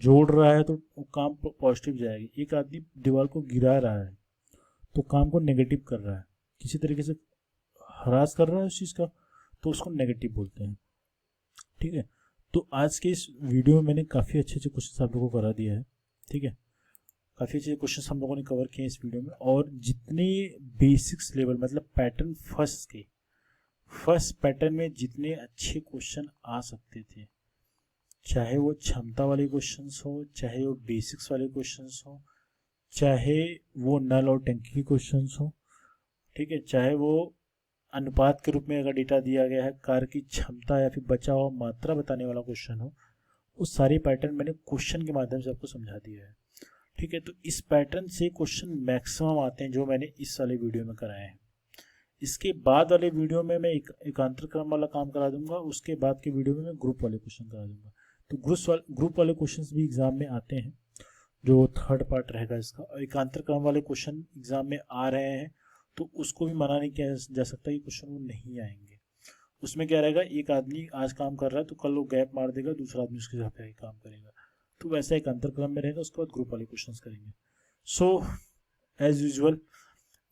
Speaker 1: जोड़ रहा है तो काम पॉजिटिव जाएगी, एक आदमी दीवार को गिरा रहा है तो काम को नेगेटिव कर रहा है, किसी तरीके से हरास कर रहा है उस चीज़ का, तो उसको नेगेटिव बोलते हैं। ठीक है, तो आज के इस वीडियो में मैंने काफ़ी अच्छे अच्छे क्वेश्चन आप लोगों को करा दिया है। ठीक है, काफ़ी अच्छे क्वेश्चन हम लोगों ने कवर किए इस वीडियो में, और जितने बेसिक्स लेवल मतलब पैटर्न फर्स्ट पैटर्न में जितने अच्छे क्वेश्चन आ सकते थे, चाहे वो क्षमता वाले क्वेश्चंस हो, चाहे वो बेसिक्स वाले क्वेश्चंस हो, चाहे वो नल और टंकी के क्वेश्चंस हो, ठीक है, चाहे वो अनुपात के रूप में अगर डेटा दिया गया है, कार की क्षमता या फिर बचाव मात्रा बताने वाला क्वेश्चन हो, वो सारे पैटर्न मैंने क्वेश्चन के माध्यम से आपको समझा दिया है। ठीक है, तो इस पैटर्न से क्वेश्चन मैक्सिमम आते हैं जो मैंने इस वाले वीडियो में कराए हैं। इसके बाद वाले वीडियो में मैं एकांतर क्रम वाला काम करा दूंगा, उसके बाद के वीडियो में मैं ग्रुप वाले क्वेश्चन करा दूंगा। तो ग्रुप वाले क्वेश्चन भी एग्जाम में आते हैं, जो थर्ड पार्ट रहेगा इसका। एकांतर क्रम वाले क्वेश्चन एग्जाम में आ रहे हैं, तो उसको भी मना नहीं किया जा सकता कि क्वेश्चन वो नहीं आएंगे। उसमें क्या रहेगा, एक आदमी आज काम कर रहा है तो कल वो गैप मार देगा, दूसरा आदमी उसके साथ आगे काम करेगा, तो वैसा एक अंतर क्रम में रहेगा। उसके बाद ग्रुप वाले क्वेश्चंस करेंगे। So as usual,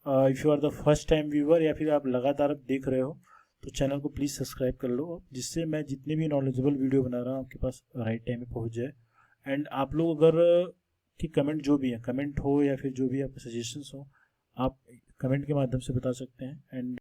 Speaker 1: if you are the first time viewer या फिर आप लगातार देख रहे हो, तो चैनल को प्लीज़ सब्सक्राइब कर लो, जिससे मैं जितने भी नॉलेजेबल वीडियो बना रहा हूँ आपके पास राइट टाइम में पहुँच जाए। एंड आप लोग अगर कि कमेंट जो भी है, कमेंट हो या फिर जो भी आपके सजेशंस हो, आप कमेंट के माध्यम से बता सकते हैं। एंड